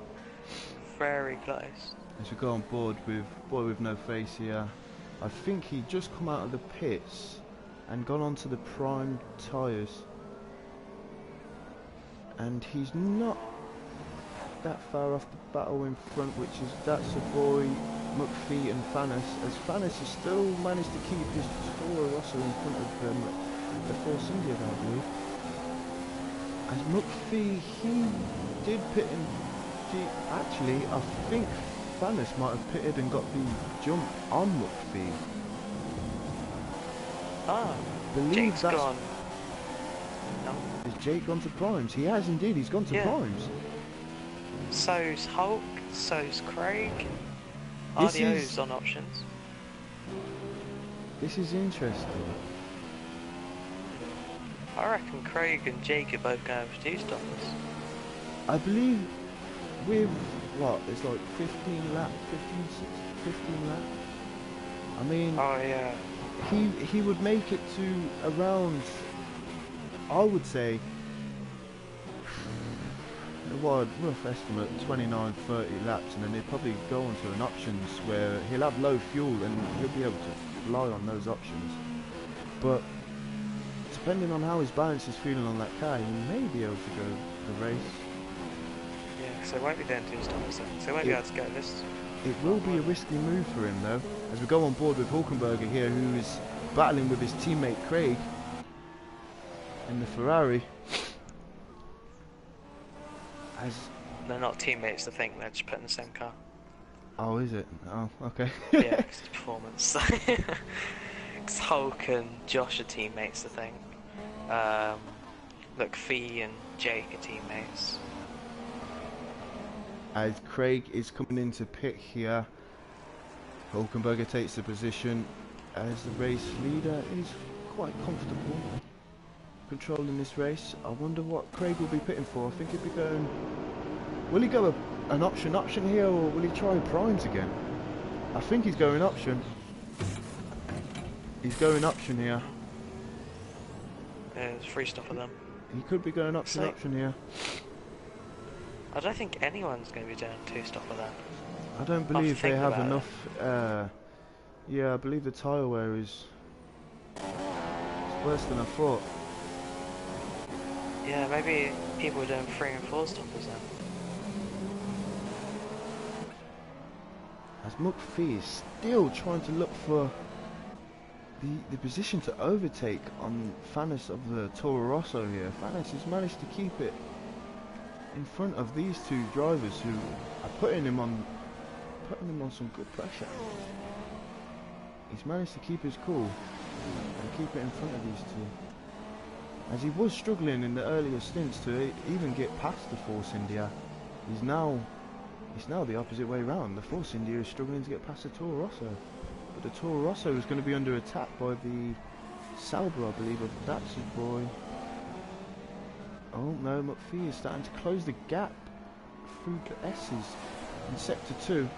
Very close. As we go on board with Boy With No Face here, I think he just come out of the pits and gone onto the prime tyres. And he's not that far off the battle in front, which is Datsa Boy, McPhee and Fanis, as Fanis has still managed to keep his Toro Rosso in front of the Force India, I believe. As McPhee, he did pit in. Actually, I think Fanis might have pitted and got the jump on McPhee. Ah, Believe Jake's that's gone. No. Has Jake gone to primes? He has indeed. He's gone to primes. So's Hulk. So's Craig. This RDO's on options. This is interesting. I reckon Craig and Jake are both going for 2-stoppers. I believe with what, it's like 15 lap, 15 lap. I mean, Oh yeah. he would make it to around, I would say, what, rough estimate, 29, 30 laps, and then he'd probably go onto an options where he'll have low fuel and he'll be able to fly on those options. But depending on how his balance is feeling on that car, he may be able to go the race. Yeah, so they won't be doing 2-stoppers then. So they won't be able to go this. It will be a risky move for him though, as we go on board with Hulkenberger here, who is battling with his teammate Craig in the Ferrari. As They're not teammates, I think. They're just put in the same car. oh, is it? Oh, okay. Yeah, because of performance. Because Hulk and Josh are teammates, I think. Look, Fee and Jake are teammates. As Craig is coming into pit here, Hulkenberger takes the position as the race leader is quite comfortable controlling this race. I wonder what Craig will be pitting for. I think he'll be going, will he go an option here, or will he try primes again? I think he's going option. He's going option here. There's 3-stopper them. He could be going option here. I don't think anyone's going to be doing 2-stopper then. I don't believe they have enough. Yeah, I believe the tyre wear is worse than I thought. Yeah, maybe people are doing 3 and 4-stoppers then. As McPhee is still trying to look for the position to overtake on Fanis of the Toro Rosso here. Fanis has managed to keep it in front of these two drivers who are putting him on some good pressure. He's managed to keep his cool and keep it in front of these two, as he was struggling in the earlier stints to even get past the Force India. It's now the opposite way round. The Force India is struggling to get past the Toro Rosso, but the Toro Rosso is going to be under attack by the Sauber, I believe, of Datsa Boy. Oh no, McPhee is starting to close the gap through the S's in Sector 2.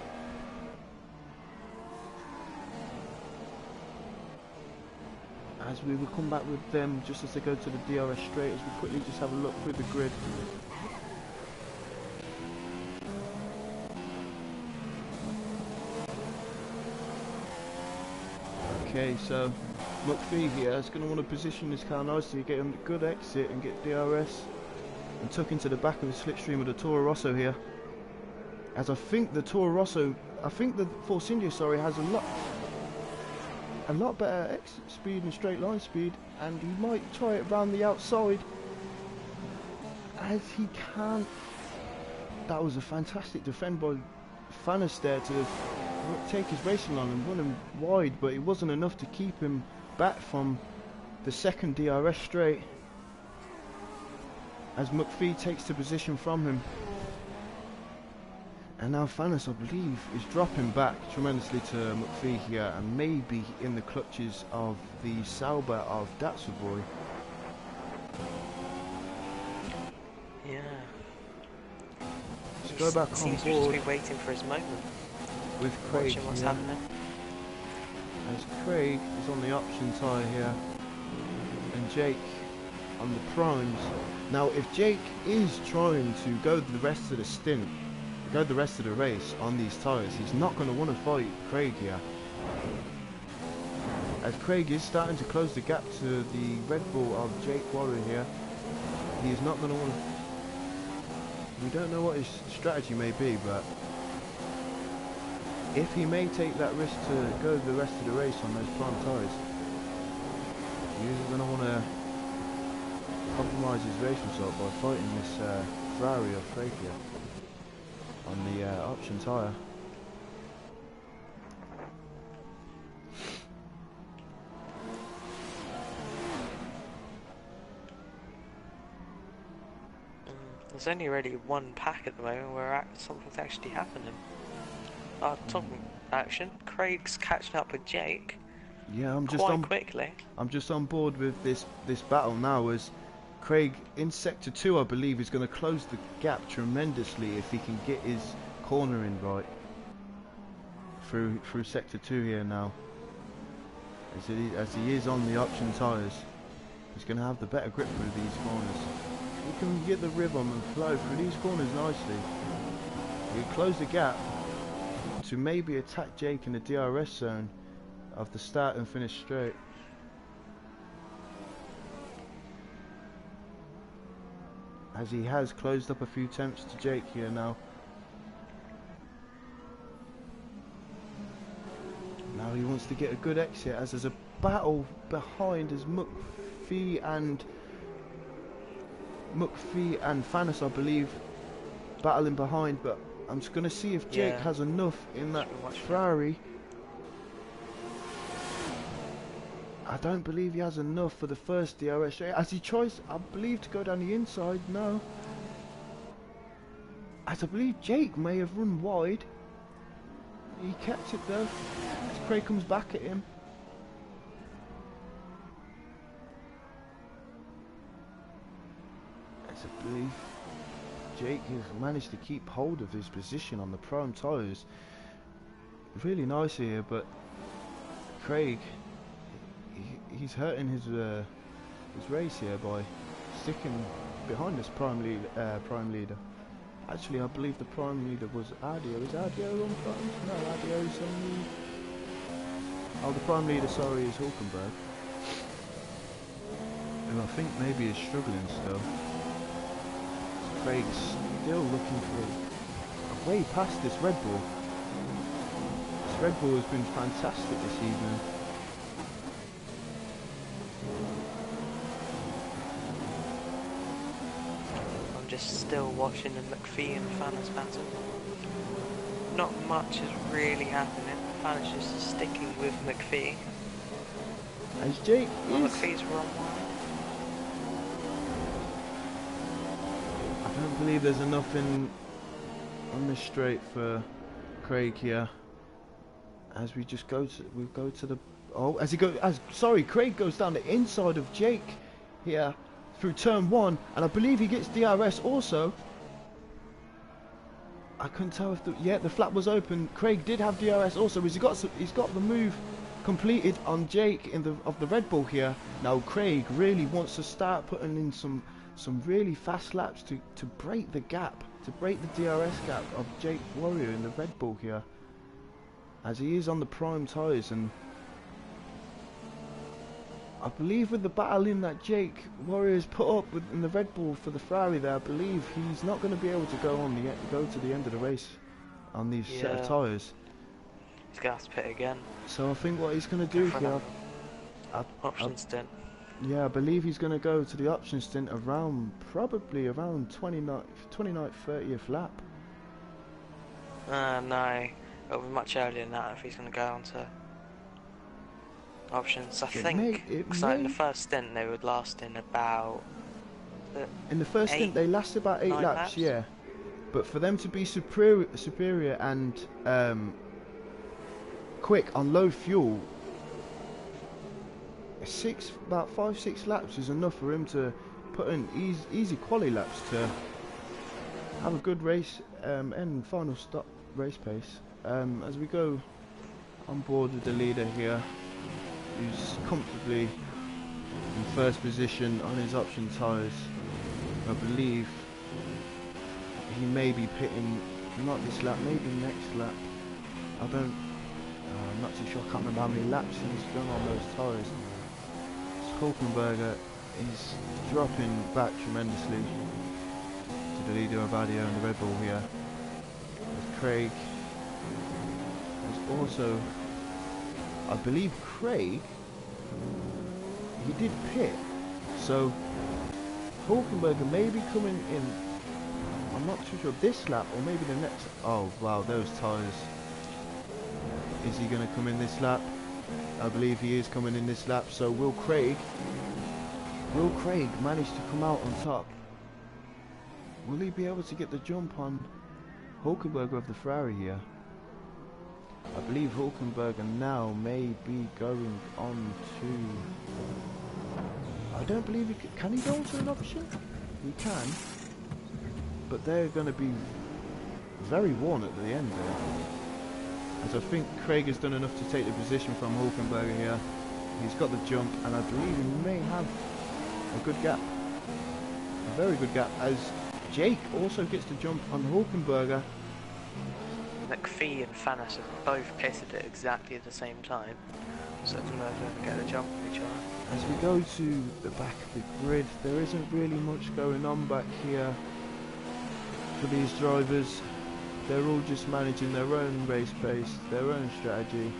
As we will come back with them just as they go to the DRS straight, as we quickly just have a look through the grid. Okay, so McPhee here is going to want to position this car nicely, get him a good exit and get DRS and tuck into the back of the slipstream of the Toro Rosso here. As I think the Force India, sorry, has a lot better exit speed and straight line speed, and he might try it round the outside as he can't. That was a fantastic defend by Fanis there to take his racing line and run him wide, but it wasn't enough to keep him back from the second DRS straight, as McPhee takes the position from him. And now Fanis, I believe, is dropping back tremendously to McPhee here, and maybe in the clutches of the Sauber of Datsa Boy. Yeah. Let's He go back on seems to just board be waiting for his moment, with Craig watching what's here. happening. As Craig is on the option tyre here, and Jake on the primes. Now, if Jake is trying to go the rest of the stint, go the rest of the race on these tyres, he's not going to want to fight Craig here. As Craig is starting to close the gap to the Red Bull of Jake Warrior here, he is not going to want to... We don't know what his strategy may be, but if he may take that risk to go the rest of the race on those prime tyres, he isn't going to want to compromise his race result by fighting this Ferrari of Craig here on the option tyre. There's only really one pack at the moment where something's actually happening. Oh, talking action. Craig's catching up with Jake. Yeah, quite quickly. I'm just on board with this battle now, as Craig in sector 2, I believe, is going to close the gap tremendously if he can get his cornering right through sector 2 here now. As he is on the option tyres, he's going to have the better grip through these corners. He can get the rhythm and flow through these corners nicely. He can close the gap to maybe attack Jake in the DRS zone of the start and finish straight. As he has closed up a few tenths to Jake here now. Now he wants to get a good exit, as there's a battle behind as McPhee and Fanis, I believe, battling behind, but I'm just going to see if Jake has enough in that Ferrari. I don't believe he has enough for the first DRS straight, as he tries, I believe, to go down the inside. No, as I believe Jake may have run wide. He kept it though, as Craig comes back at him. As I believe Jake has managed to keep hold of his position on the prime tyres really nice here, but Craig, he's hurting his race here by sticking behind this prime leader. Actually, I believe the prime leader was Adio. Is Adio on prime? No, Adio's on the... Oh, the prime leader, sorry, is Hulkenberg. And I think maybe is struggling still. Craig's still looking for a way past this Red Bull. This Red Bull has been fantastic this evening. I'm just still watching the McPhee and Fanis battle. Not much is really happening. Fanis just sticking with McPhee. As Jake McPhee's run wide. I don't believe there's enough on this straight for Craig here. As we just go to the Craig goes down the inside of Jake here through turn 1, and I believe he gets DRS also. I couldn't tell if the flap was open. Craig did have DRS also. He's got the move completed on Jake of the Red Bull here. Now Craig really wants to start putting in some really fast laps to break the gap, to break the DRS gap of Jake Warrior in the Red Bull here, as he is on the prime tyres. And I believe with the battle in that Jake Warrior's put up in the Red Bull for the Ferrari there, I believe he's not going to be able to go to the end of the race on these set of tyres. He's going to have to pit again. So I think what he's going to do here, option stint. Yeah, I believe he's going to go to the option stint probably around 29th, 30th lap. No, it'll be much earlier than that if he's going to go on to options. I think, because in the first stint they would last in about... In the first stint they last about 8 laps, yeah. But for them to be superior and quick on low fuel, about 5-6 laps is enough for him to put in easy quali laps to have a good race and final stop race pace. As we go on board with the leader here, who's comfortably in first position on his option tyres. I believe he may be pitting, not this lap, maybe next lap. I'm not too sure, I can't remember how many laps he's done on those tyres. Hulkenberger is dropping back tremendously to the leader of Adio and the Red Bull here. With Craig is also, I believe Craig, he did pit, so Hulkenberger may be coming in, I'm not too sure, this lap or maybe the next. Oh wow, those tyres. Is he going to come in this lap? I believe he is coming in this lap. So will Craig manage to come out on top? Will he be able to get the jump on Hulkenberger of the Ferrari here? I believe Hulkenberger now may be going on to, I don't believe he can he go onto an option? He can, but they're going to be very worn at the end there. As I think Craig has done enough to take the position from Hulkenberger here. He's got the jump, and I believe he may have a good gap. A very good gap, as Jake also gets the jump on Hulkenberger. McPhee and Fanis have both pitted at exactly the same time, so they're going to get a jump on each other. As we go to the back of the grid, there isn't really much going on back here for these drivers. They're all just managing their own race pace, their own strategy.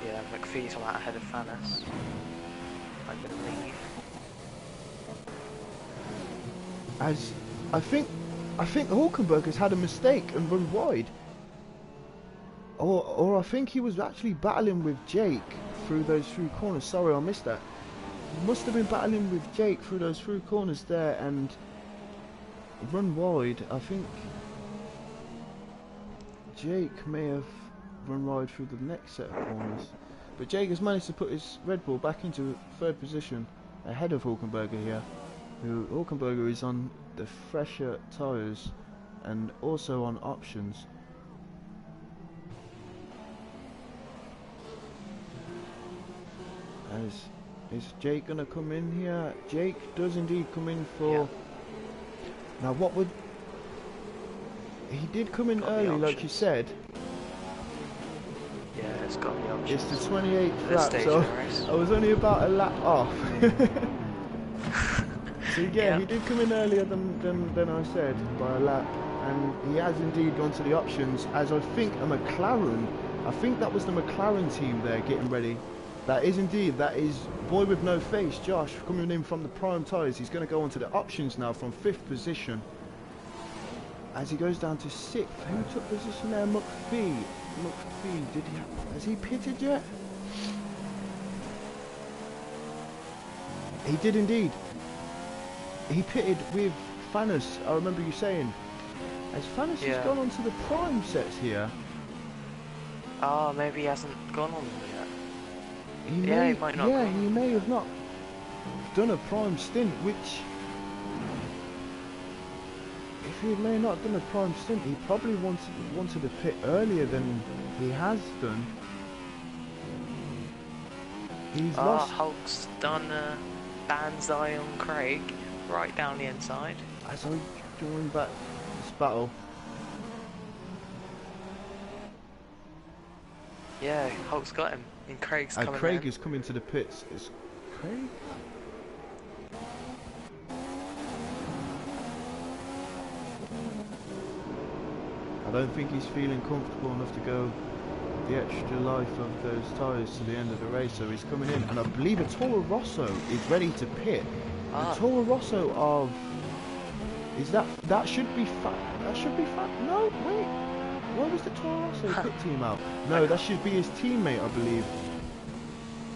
Yeah, McPhee's one out ahead of Fanis, I believe. As I think Hulkenberger's had a mistake and run wide. Or I think he was actually battling with Jake through those through corners. Sorry, I missed that. He must have been battling with Jake through those through corners there and run wide. I think Jake may have run wide through the next set of corners. But Jake has managed to put his Red Bull back into third position ahead of Hulkenberger here. Hulkenberger is on the fresher tyres and also on options. Is Jake gonna come in here? Jake does indeed come in for. Yeah. Now what would he did come in early, like you said. Yeah, it's got the options. It's the 28th lap, so I was only about a lap off. So yeah, he did come in earlier than I said by a lap, and he has indeed gone to the options. As I think a McLaren, I think that was the McLaren team there getting ready. That is indeed, that is boy with no face, Josh, coming in from the prime tyres. He's going to go onto the options now from 5th position. As he goes down to 6th, who took position there? McPhee, has he pitted yet? He did indeed. He pitted with Fanis, I remember you saying. As Fanis has gone onto the prime sets here. Oh, maybe he hasn't gone on them yet. He might not. Yeah, he may have not done a prime stint, which, if he may not have done a prime stint, he probably wanted to pit earlier than he has done. He's lost. Hulk's done a banzai on Craig, right down the inside. As I join back this battle. Yeah, Hulk's got him, and Craig's coming in. Craig is coming to the pits. Is Craig? I don't think he's feeling comfortable enough to go the extra life of those tyres to the end of the race, so he's coming in, and I believe a Toro Rosso is ready to pit. The Toro Rosso of, is that should be that should be no, wait, why was the Toro Rosso pit team out? No, that should be his teammate, I believe.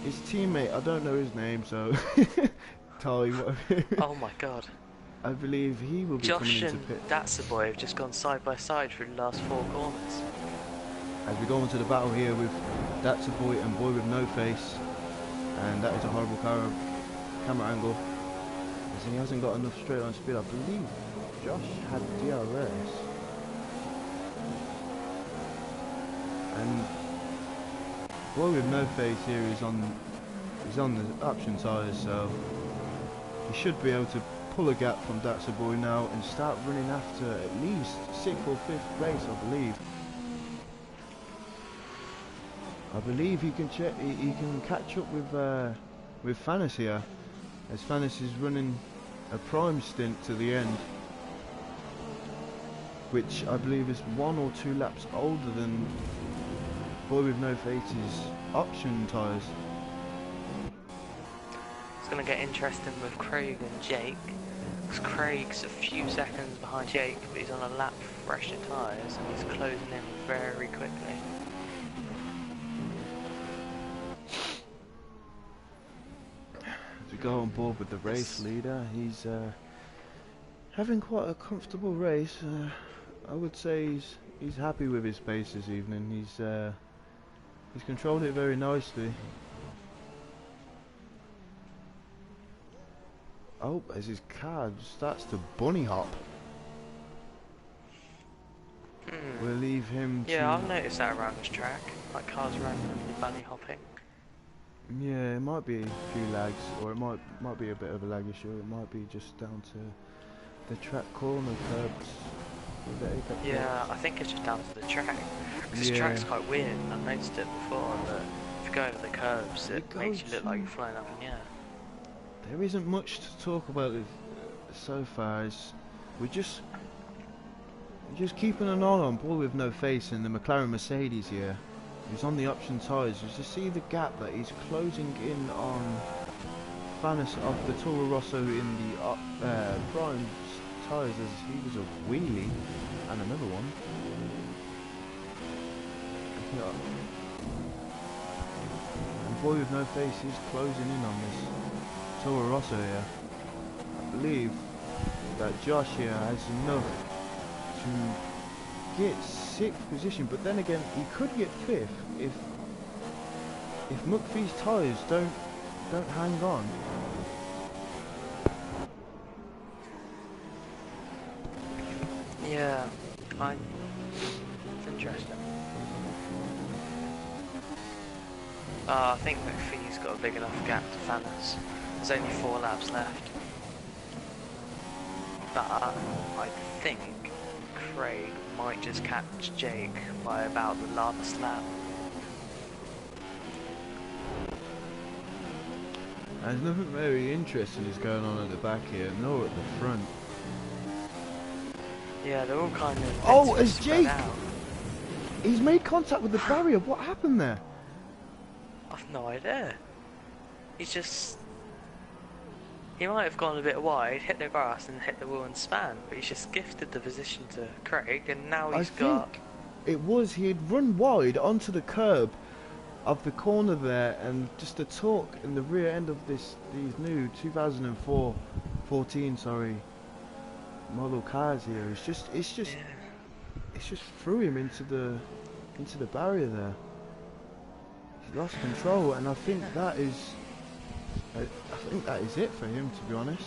His teammate, I don't know his name, so Ty, whatever. Oh my god. I believe he will be coming into pit. Josh and That's a Boy have just gone side by side through the last 4 corners. As we go into the battle here with That's a Boy and Boy with No Face, and that is a horrible camera angle, as he hasn't got enough straight line speed, I believe. Josh had DRS, and boy with no face here is on the option tyres, so he should be able to pull a gap from Datsa Boy now and start running after at least 6th or 5th place, I believe. I believe he can catch up with Fanis here, as Fanis is running a prime stint to the end, which I believe is 1 or 2 laps older than boy with no face's option tyres. It's going to get interesting with Craig and Jake, because Craig's a few seconds behind Jake, but he's on a lap fresher tyres and he's closing in very quickly. To go on board with the race leader, he's having quite a comfortable race. I would say he's happy with his pace this evening. He's controlled it very nicely. Oh, as his car starts to bunny hop, we'll leave him to... Yeah, I've noticed that around this track, like cars randomly bunny hopping. Yeah, it might be a few lags, or it might be a bit of a lag issue. It might be just down to the track corner curbs. Yeah, I think it's just down to the track. Because this track's quite weird. I've noticed it before, that if you go over the curbs, it makes you look like you're flying up in the air. There isn't much to talk about so far. We're just keeping an eye on Paul with no face in the McLaren Mercedes here. He's on the option tyres. You just see the gap that he's closing in on Fanis of the Toro Rosso in the prime tyres, as he was a wheelie and another one. And boy with no face is closing in on this Toro Rosso here. I believe that Josh here has enough to get 6th position, but then again he could get 5th if McPhee's tyres don't hang on. Yeah, it's interesting. I think McPhee's got a big enough gap to Fanis. There's only 4 laps left. But I think Craig might just catch Jake by about the last lap. There's nothing very interesting is going on at the back here, nor at the front. Yeah, they're all kind of... Oh, it's Jake! He's made contact with the barrier. What happened there? I've no idea. He's just... He might have gone a bit wide, hit the grass and hit the wheel and span, but he's just gifted the position to Craig, and now he's got... It was, he had run wide onto the curb of the corner there, and just the torque in the rear end of these new 2014 model cars here. It's just threw him into the barrier there. He lost control, and I think that is it for him, to be honest. I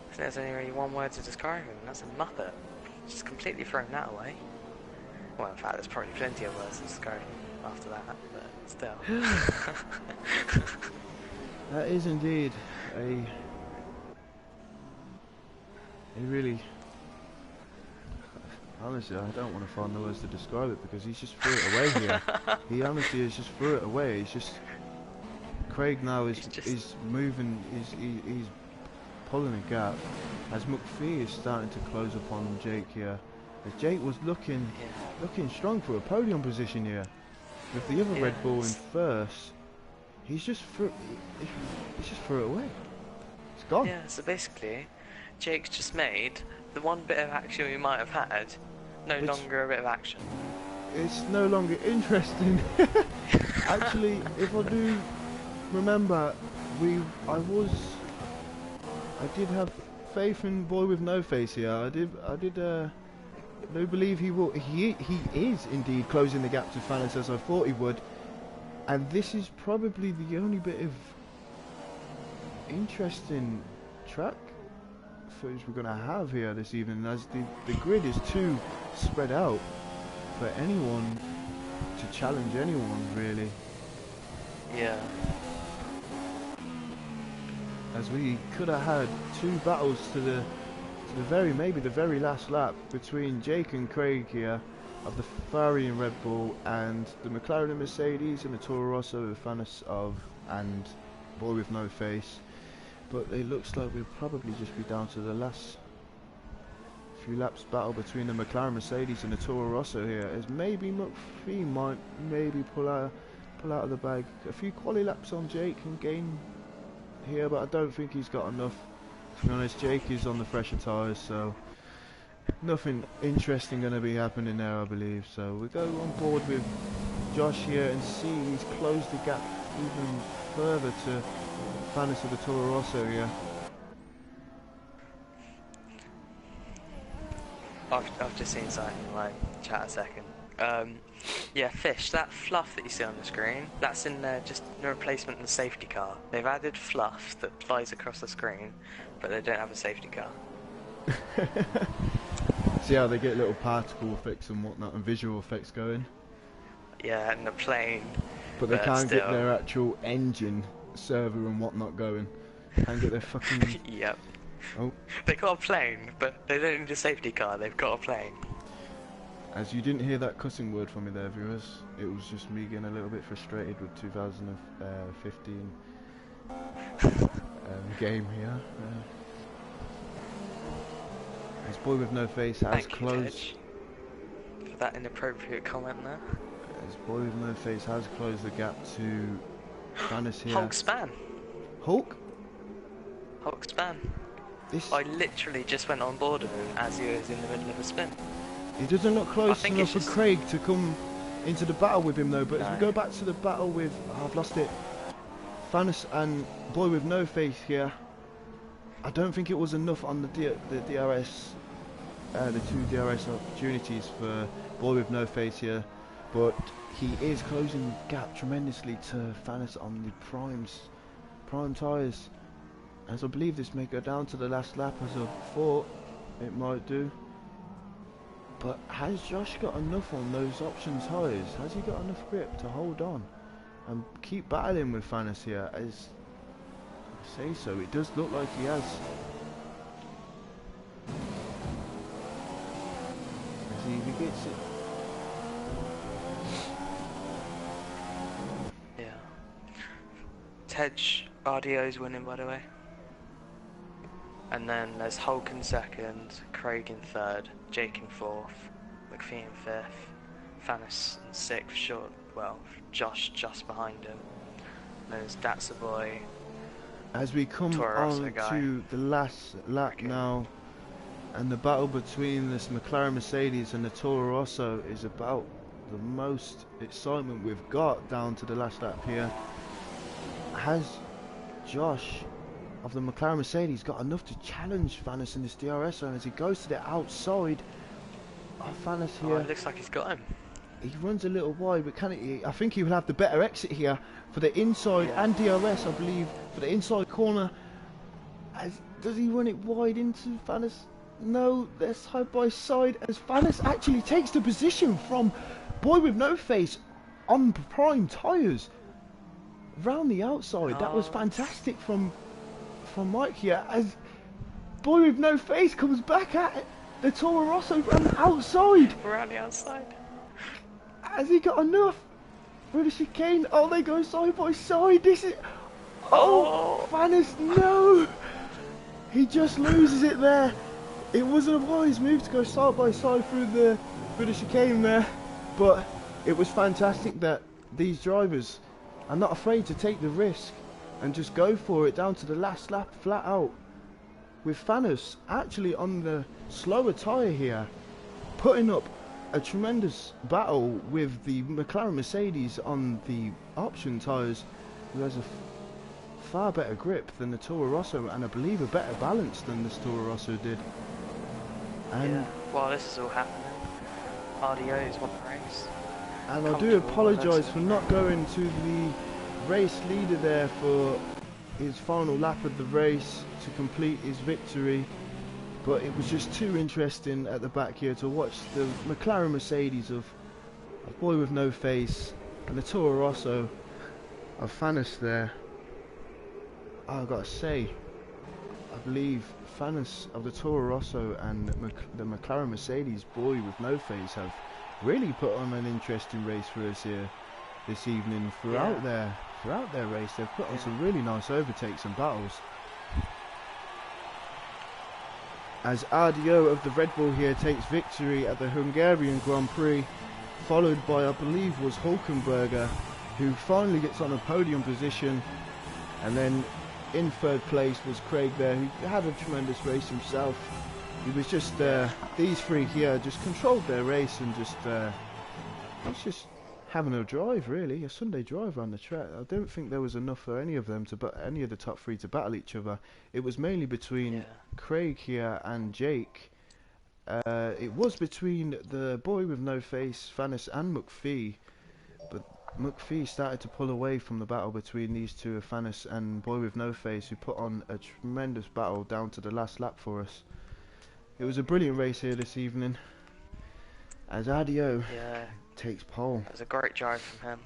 think there's only really one word to describe him, and that's a muppet. Just completely thrown that away. Well, in fact, there's probably plenty of words to describe him after that, but still. That is indeed a really... Honestly, I don't want to find the words to describe it, because he's just threw it away here. He honestly has just threw it away. He's just... Craig now is moving, he's pulling a gap, as McPhee is starting to close upon Jake here. As Jake was looking strong for a podium position here, with the other Red Bull in first. He's just threw it away. It's gone. Yeah, so basically, Jake's just made the one bit of action we might have had no longer a bit of action. It's no longer interesting. Actually, if I do remember, I did have faith in boy with no face here. I do believe he will. He is indeed closing the gap to Fanis, as I thought he would. And this is probably the only bit of interesting track footage we're going to have here this evening, as the grid is too spread out for anyone to challenge anyone, really. Yeah. As we could have had two battles to the maybe the very last lap between Jake and Craig here of the Ferrari and Red Bull, and the McLaren and Mercedes and the Toro Rosso with Fanis of and Boy with No Face. But it looks like we'll probably just be down to the last few laps battle between the McLaren Mercedes and the Toro Rosso here, as maybe McPhee might maybe pull out of the bag. A few quali laps on Jake and gain here, but I don't think he's got enough. To be honest, Jake is on the fresher tyres, so nothing interesting going to be happening there, I believe. So we go on board with Josh here and see he's closed the gap even further to Fanis of the Toro Rosso here. I've just seen something in my chat a second. Yeah, Fish, that fluff that you see on the screen, that's in there just a replacement in the safety car. They've added fluff that flies across the screen, but they don't have a safety car. See how they get little particle effects and whatnot and visual effects going? Yeah, and the plane. But they can't get their actual engine server and whatnot going. Can't get their fucking... Yep. Oh. They got a plane, but they don't need a safety car, they've got a plane. As you didn't hear that cussing word from me there, viewers, it was just me getting a little bit frustrated with 2015 game here. This Boy with No Face has closed... for that inappropriate comment there. This Boy with No Face has closed the gap to Fanis here. Hulk span. Hulk? Hulk span. This... I literally just went on board of him as he was in the middle of a spin. He doesn't look close enough for Craig to come into the battle with him though, but as we go back to the battle with, I've lost it, Fanis and Boy with No Face here, I don't think it was enough on the DRS, the two DRS opportunities for Boy with No Face here, but he is closing the gap tremendously to Fanis on the prime tyres, as I believe this may go down to the last lap, as I thought it might do. But has Josh got enough on those option tyres? Has he got enough grip to hold on and keep battling with Fanis here? As I say so, it does look like he has. As he gets it. Yeah. Tej RDO's winning, by the way. And then there's Hulk in second, Craig in third, Jake in fourth, McPhee in fifth, Fanis in sixth, short, well, Josh just behind him. There's Datsa Boy. As we come on to the last lap now, and the battle between this McLaren Mercedes and the Toro Rosso is about the most excitement we've got down to the last lap here. Has Josh of the McLaren Mercedes got enough to challenge Fanis in this DRS zone as he goes to the outside of Fanis here? Oh, it looks like he's got him. He runs a little wide, but can he? I think he will have the better exit here for the inside and DRS, I believe, for the inside corner. Does he run it wide into Fanis? No, they're side by side as Fanis actually takes the position from Boy with No Face on prime tyres round the outside. Oh. That was fantastic from Mike here, as Boy with No Face comes back at the Toro Rosso from the outside. Around the outside. Has he got enough for the chicane? Oh, they go side by side. This is... Oh, Fanis, no! He just loses it there. It wasn't a wise move to go side by side through the chicane there, but it was fantastic that these drivers are not afraid to take the risk and just go for it down to the last lap flat out, with Fanis actually on the slower tyre here, putting up a tremendous battle with the McLaren Mercedes on the option tyres, who has a far better grip than the Toro Rosso, and I believe a better balance than this Toro Rosso did. And yeah, while this is all happening, RDO's won the race. And I do apologise for not going to the race leader there for his final lap of the race to complete his victory. but it was just too interesting at the back here to watch the McLaren Mercedes of a boy with no face and the Toro Rosso of Fanes there. I've got to say, I believe Fanes of the Toro Rosso and the McLaren Mercedes boy with no face have really put on an interesting race for us here this evening. Throughout their race, they've put on some really nice overtakes and battles. As RDO of the Red Bull here takes victory at the Hungarian Grand Prix, followed by, I believe, was Hulkenberger, who finally gets on a podium position, and then in third place was Craig there, who had a tremendous race himself. He was just, these three here just controlled their race and just, it's just having a drive really, a Sunday drive around the track. I don't think there was enough for any of them any of the top three to battle each other. It was mainly between Craig here and Jake. It was between the boy with no face, Fanes, and McPhee, but McPhee started to pull away from the battle between these two, Fanes and boy with no face, who put on a tremendous battle down to the last lap for us. It was a brilliant race here this evening, as RDO takes pole. It was a great drive from him.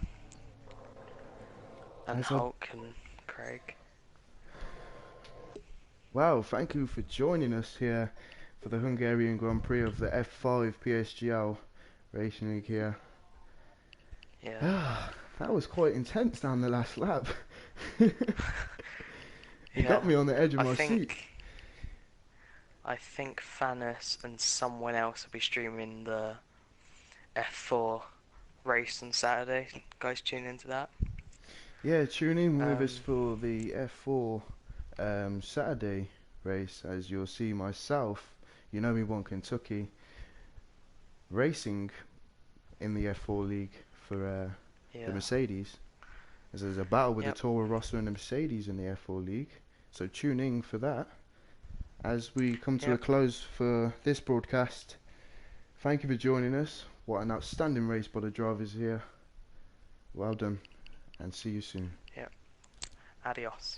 And Hulk and Craig. Wow, thank you for joining us here for the Hungarian Grand Prix of the F5 PSGL Racing League here. Yeah. That was quite intense down the last lap. It got me on the edge of my seat. I think Fanes and someone else will be streaming the F4 race on Saturday. Guys, tune into that. Yeah, tune in with us for the F4 Saturday race, as you'll see myself, UnomiWonKentucky, racing in the F4 league for the Mercedes. As there's a battle with the Toro Rosso and the Mercedes in the F4 league, so tune in for that. As we come to a close for this broadcast, thank you for joining us. What an outstanding race by the drivers here. Well done, and see you soon. Adios.